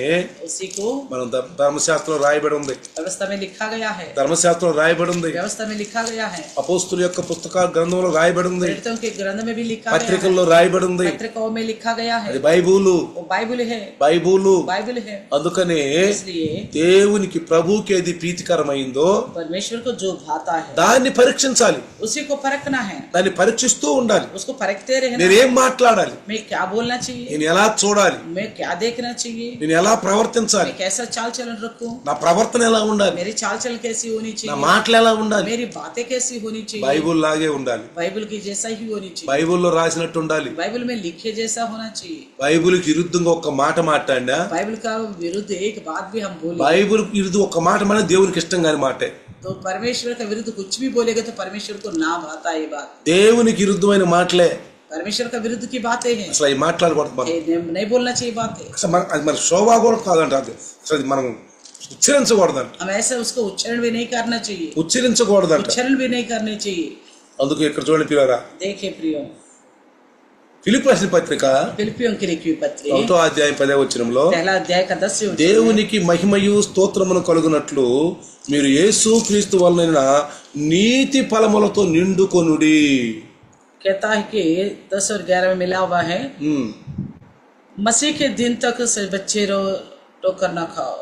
उसी को మనం ధర్మశాస్త్రంలో రాయబడి ఉంది. व्यवस्था में लिखा गया है. ధర్మశాస్త్రంలో రాయబడి ఉంది. व्यवस्था में लिखा गया है. అపోస్తుల యొక్క పుస్తక గ్రంథంలో రాయబడి ఉంది. प्रेरितों के ग्रंथ में भी लिखा गया है. పత్రికల్లో రాయబడి ఉంది. पत्रिकाओं में लिखा गया है. అది బైబిలు, वो बाइबल है. बाइबल है. అందుకనే इसलिए దేవునికి ప్రభువుకి ఏది ప్రీతికరమైందో परमेश्वर को जो भाता है దాన్ని పరీక్షించాలి. उसी को परखना है. దాన్ని పరీక్షిస్తూ ఉండాలి. उसको परखते रहना. నేను ఏం మాట్లాడాలి, मैं क्या बोलना चाहिए, నేను ఎలా చూడాలి, मैं क्या देखना चाहिए, నేను ఎలా ప్రవర్తించాలి, मैं कैसा चाल चलन रखूं, నా ప్రవర్తన ఎలా ఉండాలి, मेरी चाल चलन कैसी होनी నా चाहिए, మాటలు ఎలా ఉండాలి, मेरी बातें कैसी होनी चाहिए, బైబిల్ లాగే ఉండాలి. बाइबल की जैसा ही होनी चाहिए, బైబిల్లో రాసినట్టు ఉండాలి. बाइबल में लिखे जैसा होना चाहिए. బైబిల్కి విరుద్ధంగా ఒక్క మాట మాట్లాడినా, बाइबल का विरुद्ध एक बात भी हम बोले, బైబిల్కి విరుద్ధ ఒక్క మాట మన దేవునికి ఇష్టం కాని మాటే. तो परमेश्वर का विरुद्ध कुछ भी बोलेगा तो परमेश्वर को ना भाता ये बात. దేవునికి విరుద్ధమైన మాటలే, परमेश्वर का विरुद्ध की बातें हैं. అసలు ఈ మాట్లాడకూడదు మనం. नहीं बोलना चाहिए बातें. అసలు అది మన శోభా కూడా కాదంట. అది అసలు అది మనం ఉచ్చరించకూడదంట. हम ऐसा उसको उच्चारण भी नहीं करना चाहिए. ఉచ్చరించకూడదంట. उच्चारण भी नहीं करने चाहिए. అందుకు ఇక్కడ చూడండి పిల్లరా, देखे प्रियो, ఫిలిప్పీ రాసిన పత్రిక फिलिप्पियों की लिखी हुई पत्री 1వ అధ్యాయం 10వ వచనంలో, पहला अध्याय का 10वें वचन, దేవునికి మహిమయు స్తోత్రమును కలుగునట్లు మీరు యేసు క్రీస్తు వలన నీతి ఫలములతో నిండుకొనుడి. कहता है कि 10 और 11 में मिला हुआ है, मसीह के दिन तक बच्चे टोकर न खाओ.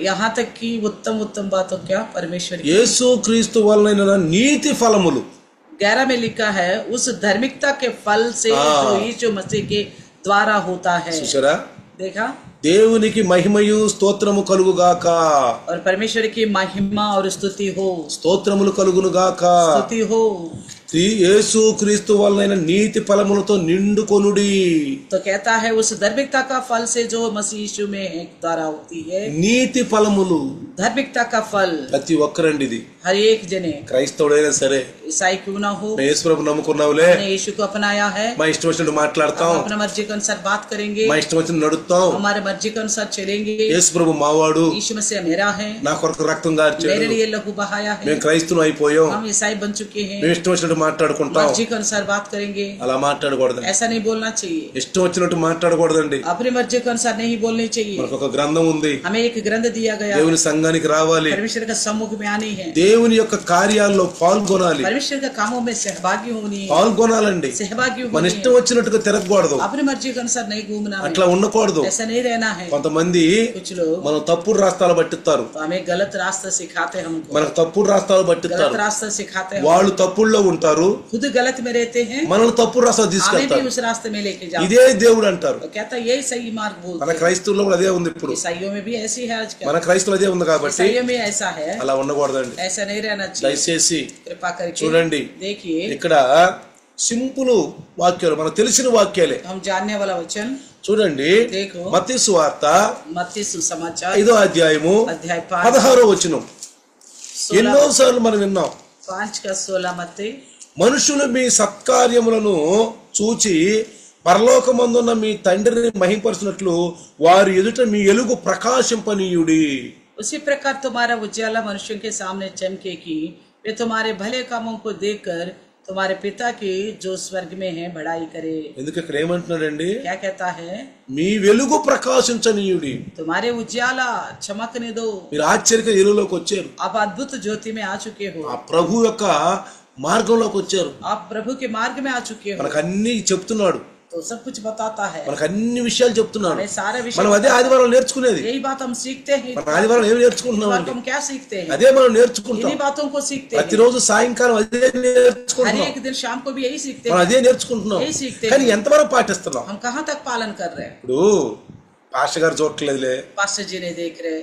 यहाँ तक कि उत्तम बातों क्या परमेश्वर की. యేసు క్రీస్తు వలన నీతి ఫలములు 11 में लिखा है उस धार्मिकता के फल से जो यीशु मसीह के द्वारा होता है. చూసారా? देखा? దేవునికి మహిమయు స్తోత్రము కలుగుగాక. और परमेश्वर की महिमा और स्तुति हो. స్తోత్రములు కలుగునుగాక. स्तुति हो. యేసు క్రీస్తు వలన నీతి ఫలములతో నిండుకొనుడి. तो कहता है उस धार्मिकता का फल से जो मसीह यीशु में द्वारा होती है. నీతి ఫలములు, धार्मिकता का फल ప్రతి ఒక్కరండి. ఇది हर एक जने, క్రైస్తవుడైనా సరే, ईसाई क्यों ना हो, యేసు ప్రభు నమ్ముకున్నావులే, हमने यीशु को अपनाया है, మా ఇష్టం వచ్చినట్టు మాట్లాడతాం, अपना मर्जी के अनुसार बात करेंगे, మా ఇష్టం వచ్చినట్టు నడుస్తాం, हमारे मर्जी के अनुसार चलेंगे. యేసు ప్రభు మావాడు, यीशु मसीह मेरा है, నా కొరకు రక్తం గార్చాడు, मेरे लिए लहू बहाया है, మేము క్రైస్తవులు అయిపోయాం, हम ईसाई बन चुके हैं, మేము ఇష్టం వచ్చినట్టు మాట్లాడుకుంటాం. मर्जी के अनुसार बात करेंगे. అలా మాట్లాడకూడదండి. ऐसा नहीं बोलना चाहिए. ఇష్టం వచ్చినట్టు మాట్లాడకూడదండి. अपनी मर्जी के अनुसार नहीं बोलनी चाहिए. మనకు ఒక గ్రంథం ఉంది. हमें एक ग्रंथ दिया गया, దేవుని సంఘానికి రావాలి, परमेश्वर का सम्मुख में आनी है, దేవుని యొక్క కార్యాల్లో పాల్గొనాలి, परमेश्वर के कामों में सहभागी होनी है, పాల్గొనాలండి. सहभागी మన होनी ఇష్టం है. వచ్చినట్టుగా తిరగకూడదు, अपनी मर्जी के अनुसार नहीं घूमना है, అట్లా ఉండకూడదు. ऐसा नहीं रहना है. కొంతమంది कुछ लोग మనం తప్పుడు రాస్తాలు పట్టిస్తారు, तो हमें गलत रास्ता सिखाते, हमको మనకు తప్పుడు రాస్తాలు गलत పట్టిస్తారు. रास्ता सिखाते हैं, వాళ్ళు తప్పుల్లో ఉంటారు, खुद गलत में रहते हैं, మనల్ని తప్పుడు రాస్తాలు हमें भी తీసుకెళ్తారు. उस रास्ते में लेके जाओ. ఇదే దేవుడు అంటారు. तो कहता है यही सही मार्ग మన बोलते हैं. క్రైస్తవుల్లో కూడా అదే ఉంది. ఇప్పుడు ईसाइयों में भी ऐसी है आजकल. మన క్రైస్తవులు అదే ఉంది కాబట్టి ईसाइयों में ऐसा है, అలా ఉండకూడదండి. ऐसा नहीं रहना चाहिए. దయచేసి कृपा करके చూడండి, देखिए, ఇక్కడ సింపుల్ వాక్యాలు మనకు తెలిసిన వాక్యాలే. हम जानने वाला वचन చూడండి, देखो, మత్తయి సువార్త मत्ती सुसमाचार 5వ అధ్యాయము अध्याय 5 16వ వచనం. ఎన్నోసార్లు మనం విన్నాం, 5:16 मत्ती, మనుషులు మీ సత్కార్యములను చూచి పరలోకమందున్న మీ తండ్రిని మహింపరచినట్లు వారి ఎదుట మీ ఎలుగు ప్రకాశింపనీయుడి. उसी प्रकार तुम्हारा उजाला मनुष्यों के सामने चमके कि वे तुम्हारे भले कामों को देखकर तुम्हारे पिता की जो स्वर्ग में है बड़ाई करे. ఎందుకు ఇక్కడ ఏమంటున్నాడండి? क्या कहता है? మీ వెలుగు ప్రకాశించనీయుడి. तुम्हारे उजाला चमकने दो. మీరు ఆశ్చర్యక ఎలుగులోకి వచ్చారు, आप अद्भुत ज्योति में आ चुके हो, ఆ ప్రభు యొక్క మార్గంలోకి వచ్చారు. आप प्रभु के मार्ग में आ चुके हो. మనకు అన్ని చెప్తున్నాడు, तो सब कुछ बताता है, మనకు అన్ని విషయాలు చెప్తున్నాడు. हमें सारे विषय మనం అదే ఆదివారం నేర్చుకునేది. यही बात हम सीखते हैं. మన ఆదివారం ఏమి इस నేర్చుకుంటున్నాం? बात को हम क्या सीखते हैं? అదే మనం నేర్చుకుంటాం. इन्हीं बातों को सीखते हैं. ప్రతిరోజు సాయంకాలం అదే हर నేర్చుకుంటున్నాం. एक दिन शाम को भी यही सीखते మనం हैं. అదే నేర్చుకుంటున్నాం. यही सीखते కానీ हैं. ఎంతవరకు పాటిస్తున్నాం? हम कहाँ तक पालन कर रहे हैं? ఇప్పుడు పాస్టర్ గారు చూడట్లేదులే, पास्टर जी नहीं देख रहे,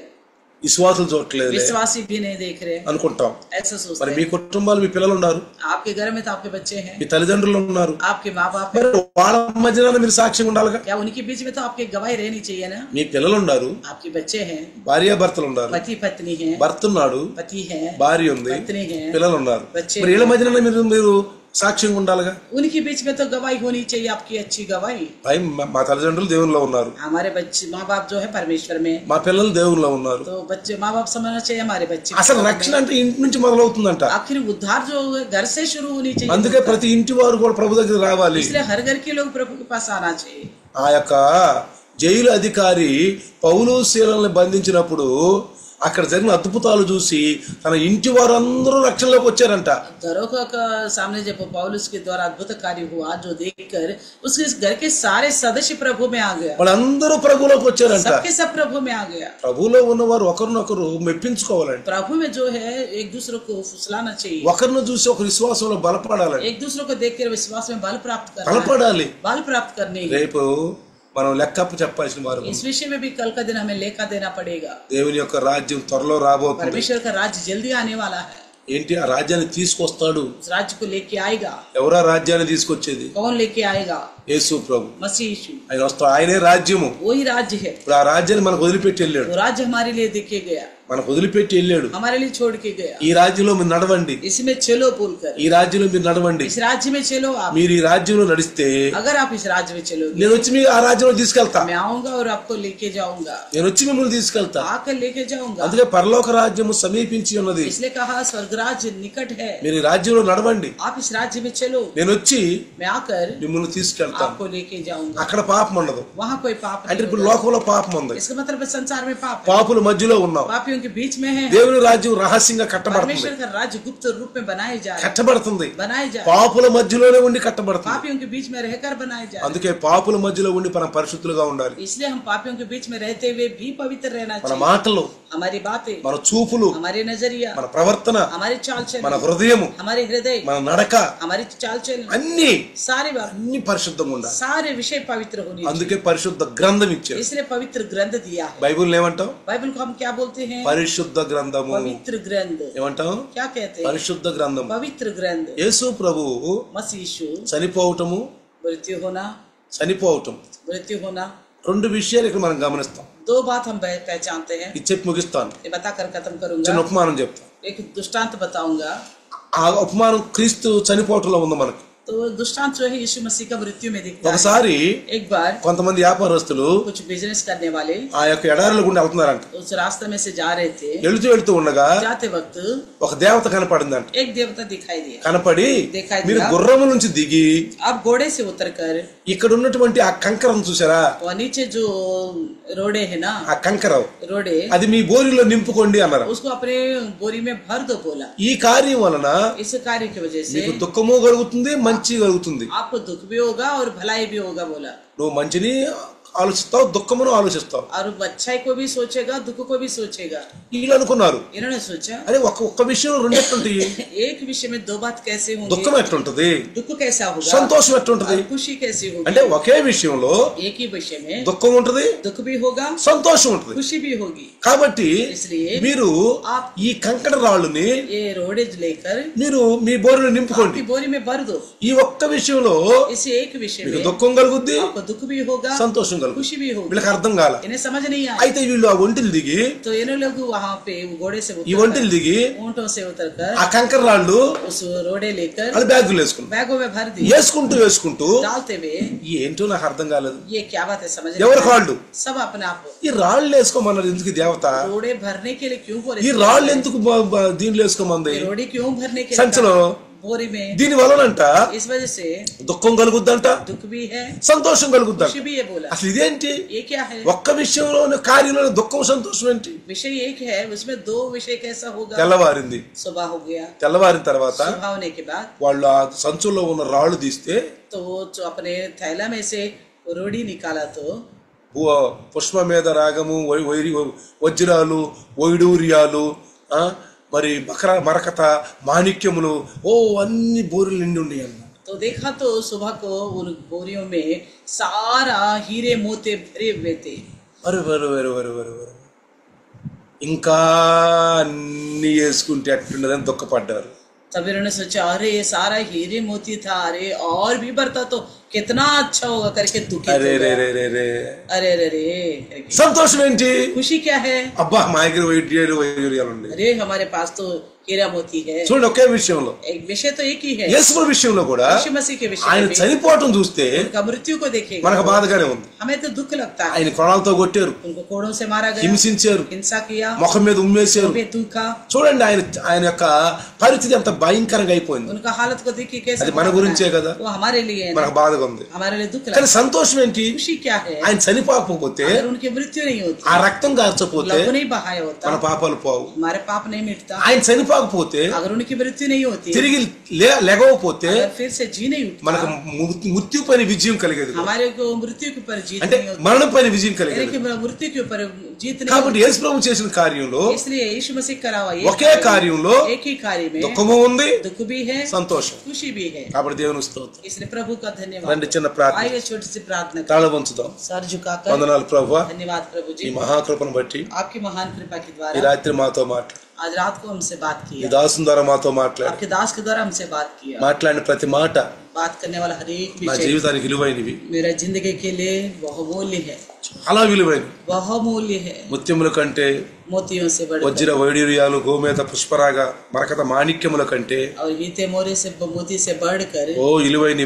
విశ్వాసులు చూడట్లేదులే विश्वासी भी नहीं देख रहे, అనుకుంటాం. ऐसा सोचते మరి हैं. మీ కుటుంబాలు, మీ పిల్లలు ఉన్నారు, आपके घर में तो आपके बच्चे हैं, మీ తల్లిదండ్రులు ఉన్నారు, आपके माँ बाप हैं. మరి వాళ్ళ మధ్యన మీరు సాక్ష్యం ఉండాలిగా. क्या उनके बीच में तो आपकी गवाही रहनी चाहिए ना? మీ పిల్లలు ఉన్నారు, आपके बच्चे हैं, భార్యాభర్తలు ఉన్నారు, पति पत्नी है, భర్త ఉన్నాడు, पति है, భార్య ఉంది, पत्नी है, పిల్లలు ఉన్నారు. बच्चे మరి వీళ్ళ మధ్యన మీరు సాక్ష్యం ఉండాలిగా. उनके बीच में तो गवाही होनी चाहिए, आपकी अच्छी गवाही. పై మా తల్లిదండ్రులు దేవునిలో ఉన్నారు, हमारे बच्चे माँ बाप जो है परमेश्वर में, మా పిల్లలు దేవునిలో ఉన్నారు. तो बच्चे माँ बाप समझना चाहिए हमारे बच्चे. అసలు రక్షణ అంటే ఇంటి నుంచి మొదలవుతుందంట. आखिर उद्धार जो है घर से शुरू होनी चाहिए. అందుకే ప్రతి ఇంటి వారు కూడా ప్రభు దగ్గర రావాలి. इसलिए हर घर के लोग प्रभु के पास आना चाहिए. ఆ యొక్క జైలు అధికారి పౌలు శీలని బంధించినప్పుడు అక్కడ జరిగిన అద్భుతాలు చూసి తన ఇంటి వారందరూ రక్షణలోకి వచ్చారంట. दरोगा का सामने जब पौलुस के द्वारा अद्भुत कार्य हुआ जो देखकर उसके घर के सारे सदस्य प्रभु में आ गया, వాళ్ళందరూ ప్రభులోకి వచ్చారంట. सबके सब प्रभु में आ गया. ప్రభులో ఉన్నవారు ఒకరినొకరు మెప్పించుకోవాలంట. प्रभु में जो है एक दूसरे को फुसलाना चाहिए, ఒకరిని చూసి ఒక విశ్వాసంలో బలపడాలంట. एक दूसरे को देखकर विश्वास में बल प्राप्त करना, బలపడాలి. बल प्राप्त करने. రేపు మనం లెక్కప్పు చెప్పాల్సిన వారు. इस विषय में भी कल का दिन हमें लेखा देना पड़ेगा. దేవుని యొక్క రాజ్యం త్వరలో రాబోతుంది. परमेश्वर का राज्य जल्दी आने वाला है. ఏంటి ఆ రాజ్యాన్ని తీసుకొస్తాడు? उस राज्य को लेके आएगा. ఎవరా రాజ్యాన్ని తీసుకొచ్చేది? कौन लेके आएगा? యేసు ప్రభు. मसीह यीशु. ఆయన వస్తాడు, ఆయనే రాజ్యము. वही राज्य है. ఇప్పుడు ఆ రాజ్యాన్ని మనకు వదిలిపెట్టి వెళ్ళాడు. वो राज्य हमारे लिए देके गया, మనకు వదిలిపెట్టి వెళ్ళాడు. हमारे लिए छोड़ के गया. ఈ రాజ్యంలో మీరు నడవండి, इसमें चलो बोलकर, ఈ రాజ్యంలో మీరు నడవండి. इस राज्य में चलो आप. మీరు ఈ రాజ్యంలో నడిస్తే अगर आप इस राज्य में चलोगे, నేను వచ్చి మీ ఆ రాజ్యంలో తీసుకెళ్తా. मैं आऊंगा और आपको लेके जाऊंगा, నేను వచ్చి మిమ్మల్ని తీసుకెళ్తా. आकर लेके जाऊंगा. అందుకే పరలోక రాజ్యము సమీపించి ఉన్నది. इसलिए कहा स्वर्ग राज्य निकट है, మీరు ఈ రాజ్యంలో నడవండి. आप इस राज्य में चलो. నేను వచ్చి मैं आकर మిమ్మల్ని తీసుకెళ్తాను. आपको लेके जाऊंगा. అక్కడ పాపం ఉండదు. वहाँ कोई पाप అంటే नहीं ఇప్పుడు होगा. లోకంలో పాపం ఉంది, इसका मतलब संसार में पाप है, పాపుల మధ్యలో ఉన్నాం. पापियों के बीच में है. దేవుని రాజ్యం రహస్యంగా కట్టబడుతుంది, परमेश्वर का राज्य गुप्त रूप में बनाए जा रहे, కట్టబడుతుంది. बनाए जा रहे, పాపుల మధ్యలోనే ఉండి కట్టబడుతుంది. पापियों के बीच में रहकर बनाए जा रहे. అందుకే పాపుల మధ్యలో ఉండి మనం పరిశుద్ధులుగా ఉండాలి. इसलिए हम पापियों के बीच में रहते हुए भी पवित्र रहना మన चाहिए. మాటలు, हमारी बातें, మన చూపులు, हमारे नजरिया, మన ప్రవర్తన, हमारी चाल మన चलन, హృదయము, हमारे हृदय, మన నడక हमारी चाल चलन, అన్ని सारी बात, అన్ని పరిశుద్ధంగా ఉండాలి. सारे विषय पवित्र होने चाहिए. అందుకే పరిశుద్ధ గ్రంథం ఇచ్చారు. इसलिए पवित्र ग्रंथ दिया है. బైబిల్ ఏమంటాం? बाइबल को हम क्या बोलते हैं? పరిశుద్ధ గ్రంథము. पवित्र ग्रंथ. ఏమంటాం? क्या कहते हैं? పరిశుద్ధ గ్రంథం. पवित्र ग्रंथ. యేసు ప్రభువు मसीह यीशु చనిపోవటము, చనిపోవటం मृत्यु होना, రెండు విషయాలు ఇక్కడ మనం గమనిస్తాం. दो बात हम पहचानते हैं. ఇది చెప్పి ముగిస్తాను. ये बताकर खत्म చిన్న करूंगा. ఉపమానం చెప్తాను. एक दृष्टांत बताऊंगा. ఆ ఉపమానం క్రీస్తు చనిపోవటంలో ఉంది మనకు. तो दृष्टांत जो है यीशु मसीह का मृत्यु में दिखता है. ఒకసారి एक बार కొంతమంది వ్యాపారస్తులు कुछ बिजनेस करने वाले ఆ యొక్క ఎడారుల గుండా వెళ్తున్నారంట. उस रास्ते में से जा रहे थे. వెళుతూ ఉండగా जाते वक्त ఒక దేవత కనపడిందంట. एक देवता दिखाई दिया. కనపడి दिखाई మీరు दिया. గుర్రము నుంచి దిగి अब घोड़े से उतरकर ఇక్కడ ఉన్నటువంటి ఆ కంకరం చూసారా? और नीचे जो रोडे है ना, ఆ కంకరం रोडे, అది మీ బోరిలో నింపుకోండి అన్నారు. उसको अपने बोरी में भर दो बोला. ఈ కార్యం వలన इस कार्य की वजह से మీకు దుఃఖము కలుగుతుంది, మంచి కలుగుతుంది. आपको दुख भी होगा और भलाई भी होगा बोला. నువ్వు మంచిని ఆలోచిస్తావు, దుఃఖమును ఆలోచిస్తావు. और वो अच्छाई को भी सोचेगा, दुख को भी सोचेगा. వీళ్ళు అనుకున్నారు, इन्होंने सोचा అరే ఒక్క విషయంలో రెండు ఎట్లుంటాయి, एक विषय में दो बात कैसे होंगे, దుఃఖం ఎట్లుంటది, दुख कैसा होगा, సంతోషం ఎట్లుంటది. और खुशी कैसी होगी. అంటే ఒకే విషయంలో एक ही विषय में దుఃఖం ఉంటది, दुख भी होगा, సంతోషం ఉంటది. खुशी भी होगी. కాబట్టి इसलिए మీరు ఈ కంకణ రాళ్ళుని ये रोडेज लेकर మీరు మీ బోరులో నింపుకోండి. आपकी बोरी में भर दो. ఈ ఒక్క విషయంలో इस एक विषय మీకు में దుఃఖం కలుగుద్ది, आपको दुख भी होगा, సంతోషం కలుగుద్ది. खुशी भी होगी. వీళ్ళకి అర్థం కాల. इन्हें समझ नहीं आया. అయితే వీళ్ళు ఆ ఒంటిలు దిగి, तो इन लोग वहाँ पे घोड़े से ఈ ఒంటిలు దిగి ऊँटों से उतरकर ఆ కంకర రాళ్ళు उस रोडे लेकर అది బ్యాగులు వేసుకున్నారు. बैगों में भर दी. వేసుకుంటూ डालते हुए ఏంటో నాకు అర్థం కాలేదు. ये क्या बात है, समझ ఎవరి नहीं కాళ్ళు आया. सब अपने आप ఈ రాళ్ళు వేసుకోమన్నారు ఎందుకు దేవత? रोडे भरने के लिए क्यों बोले, ఈ రాళ్ళు ఎందుకు దీనిలో వేసుకోమంది ये रोडे क्यों भरने के लिए సంచిలో? कहा? बोरी में. దీని వలనంట इस वजह से దుఃఖం కలుగుద్దంట, दुख भी है, సంతోషం కలుగుద్దంట. खुशी भी है. बोला అసలు ఇదేంటి? ये क्या है, ఒక్క విషయంలోని కార్యంలో దుఃఖం సంతోషం ఏంటి? विषय एक है, उसमें दो विषय कैसा होगा. తెల్లవారింది. सुबह हो गया, తెల్లవారిన తర్వాత सुबह होने के बाद వాళ్ళు ఆ సంచుల్లో ఉన్న రాళ్ళు తీస్తే तो वो जो अपने थैला में से रोड़ी निकाला तो పుష్ప మీద రాగము, వజ్రాలు, వైడూర్యాలు, మరి మరకత, మాణిక్యములు, అన్ని బోరులు నిండి ఉన్నాయి అన్న. तो देखा तो सुबह को उन बोरियों में सारा हीरे मोती भरे हुए थे. వరు వరు వరు వరు వరు వరు ఇంకా అన్ని వేసుకుంటే అట్లుండదని దుఃఖపడ్డారు. तब इन्होंने सोचा अरे ये सारा हीरे मोती था, अरे और भी बढ़ता तो कितना अच्छा होगा करके दुखी. అరే రే రే రే రే अरे अरे रे. సంతోషం ఏంటి? खुशी क्या है, అబ్బా మా దగ్గర వైద్యాలు ఉండే. अरे हमारे पास तो हीरा मोती है. చూడండి, ఒకే విషయంలో एक विषय तो एक ही है. యేసు విషయంలో కూడా यीशु मसीह के विषय ఆయన में చనిపోవటం చూస్తే उनका मृत्यु को देखेगा, మనకు బాధగానే ఉంది. हमें तो दुख लगता है. ఆయన కొడాలతో కొట్టారు, उनको कोड़ों से मारा गया, హింసించారు, हिंसा किया, ముఖం మీద ఉమ్మేశారు. पे थूका. చూడండి ఆయన యొక్క పరిస్థితి ఎంత భయంకరంగా అయిపోయింది. उनका हालत को देखिए कैसे. అది మన గురించే కదా, वो हमारे लिए है ना, మనకు బాధగా ఉంది. हमारे लिए दुख కానీ लगता సంతోషం ఏంటి? है. खुशी क्या है, ఆయన చనిపోకపోతే, अगर उनकी मृत्यु नहीं होती, ఆ రక్తం కార్చపోతే लहू नहीं बहाया होता, మన పాపాలు పోవు. हमारे पाप नहीं मिटता. ఆయన చనిపోకపోతే, अगर उनकी मृत्यु नहीं होती, తిరిగి లెగవపోతే अगर फिर से जी नहीं उठता, మనకు మృత్యు పైన విజయం కలిగేది. हमारे को मृत्यु के ऊपर जीत అంటే नहीं होती, మరణం పైన విజయం यानी కలిగేది. कि मृत्यु के ऊपर जीत नहीं కాబట్టి होती. యేసు ప్రభు చేసిన కార్యంలో इसलिए यीशु मसीह करा हुआ ఒకే కార్యంలో एक ही कार्य में దుఃఖము ఉంది, दुख भी है, సంతోషం. खुशी भी है. కాబట్టి దేవుని స్తోత్రం. इसलिए प्रभु का धन्यवाद. రండి చిన్న ప్రార్థన, आइए छोटी सी प्रार्थना करें. తాళ వంచుదాం. सर झुकाकर వందనాలు ప్రభువా, धन्यवाद प्रभु ఈ जी, మహాకృపను బట్టి आपकी महान कृपा के ఈ द्वारा రాత్రి మాతో మాట్లాడు. आज रात को हमसे बात ఈ किया, దాసుని ద్వారా మాతో మాట్లాడు. आपके दास के द्वारा हमसे बात किया. మాట్లాడిన ప్రతి మాట बात करने वाला हर एक నా विषय జీవితానికి విలువైనవి, मेरा जिंदगी के लिए बहुमूल्य है, చాలా విలువైనవి. बहुमूल्य है. ముత్యముల కంటే, मोतियों से बढ़कर వజ్ర వైడూర్యాలు, గోమేత, పుష్పరాగ, మరకత, మాణిక్యముల కంటే और हीते मोरे से मोती से बढ़कर విలువైన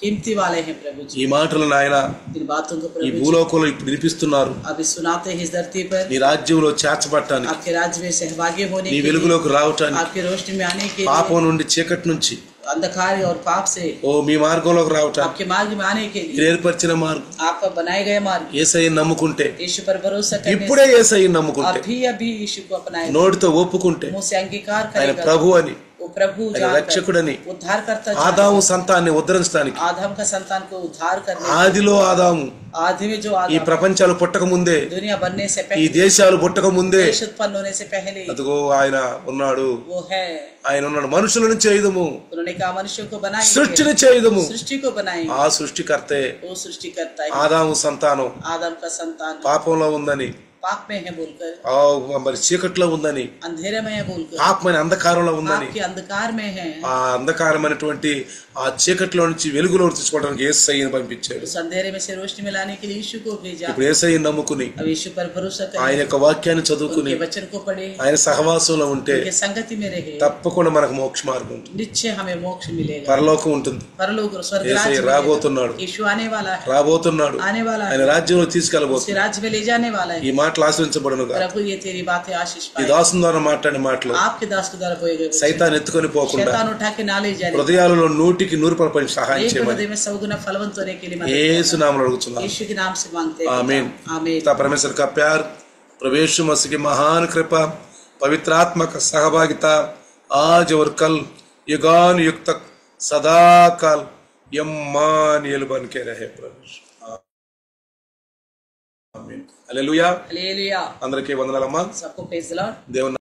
कीमती वाले हैं प्रभु जी. ఈ మాటలు నాయన इन बातों को ఈ प्रभु जी భూలోకంలో ఇప్పుడు వినిపిస్తున్నారు. अभी सुनाते हैं इस धरती पर, నీ రాజ్యంలో చేర్చబడటానికి, आपके राज्य में सहभागी होने నీ के लिए, వెలుగులోకి రావటానికి, आपकी रोशनी में आने के పాపం लिए, నుండి చీకటి నుంచి अंधकार और पाप से మీ మార్గంలోకి రావటానికి आपके मार्ग में आने के लिए, మీరు ఏర్పరిచిన మార్గం. आपका बनाए गए मार्ग, యేసయ్యను నమ్ముకుంటే, यीशु पर भरोसा करने ఇప్పుడే యేసయ్యను నమ్ముకుంటే, अभी यीशु को अपनाए, నోటితో ఒప్పుకుంటే मुंह से अंगीकार ఆయన करेगा ప్రభు అని, वो प्रभु ఆయన जानकर, రక్షకుడని, उद्धार करता ఆదాము సంతాన్ని ఉద్ధరించడానికి, आदम का संतान को उद्धार करने, ఆదిలో ఆదాము आदि में जो ఈ आदम ప్రపంచాలు పుట్టక ముందే, दुनिया बनने से ఈ पहले, దేశాలు పుట్టక ముందే देश उत्पन्न होने से पहले అదిగో ఆయన ఉన్నాడు. वो है. ఆయన ఉన్నాడు. మనుషులను చేయదము, उन्होंने कहा मनुष्यों को बनाएंगे, సృష్టిని చేయదము. सृष्टि को बनाएंगे, ఆ సృష్టికర్తే वो सृष्टि करता है. ఆదాము సంతానం आदम का संतान పాపంలో ఉందని, पाप में है बोलकर, మరి చీకట్లో ఉందని, अंधेरे में है बोलकर, పాపమైన అంధకారంలో ఉందని, पाप के अंधकार में है, ఆ అంధకారమైనటువంటి ఆ చీకట్లో నుంచి వెలుగులో తీసుకోవడానికి యేసయ్యను పంపించాడు. उस अंधेरे में से रोशनी में लाने के लिए यीशु को भेजा. ఇప్పుడు యేసయ్యను నమ్ముకుని, अब यीशु पर भरोसा ఆయన करें, యొక్క వాక్యాన్ని చదువుకుని, उनके वचन को पढ़े, ఆయన సహవాసంలో ఉంటే उनके संगति में रहे, తప్పకుండా మనకు మోక్ష మార్గం ఉంటుంది, निश्चय हमें मोक्ष मिलेगा, పరలోకం ఉంటుంది. परलोक स्वर्ग యేసయ్య राज्य मिलेगा. రాబోతున్నాడు, यीशु आने वाला है, రాబోతున్నాడు. आने वाला ఆయన है, రాజ్యంలో उसके తీసుకెళ్ళబోతున్నాడు. राज्य में ले जाने वाला ఈ है. మాటలు ఆశ్రయించబడునుగా. प्रभु ये तेरी बातें आशीष ఈ पाए, దాసుని ద్వారా మాట్లాడిన మాటలు आपके दास के द्वारा बोए गए वचन, సైతాన్ ఎత్తుకొని పోకుండా शैतान उठा के ना ले जाने, హృదయాలలో 100% సహాయం एक చేయమని हृदय में 100 गुना फलवंत होने के लिए मदद యేసు करना. नाम अड़गुచున్నాను. यीशु के नाम से मांगते हैं. आमीन. आमीन. पिता परमेश्वर का प्यार, प्रभु यीशु मसीह की महान कृपा, पवित्र आत्मा का सहभागिता आज और कल युगान युग तक सदा काल यम्मानुएल बन के रहे प्रभु. ఆమేన్. హల్లెలూయా. हालेलुया। అందరికీ వందనాలమ్మా. सबको प्रेज द लॉर्ड। దేవుని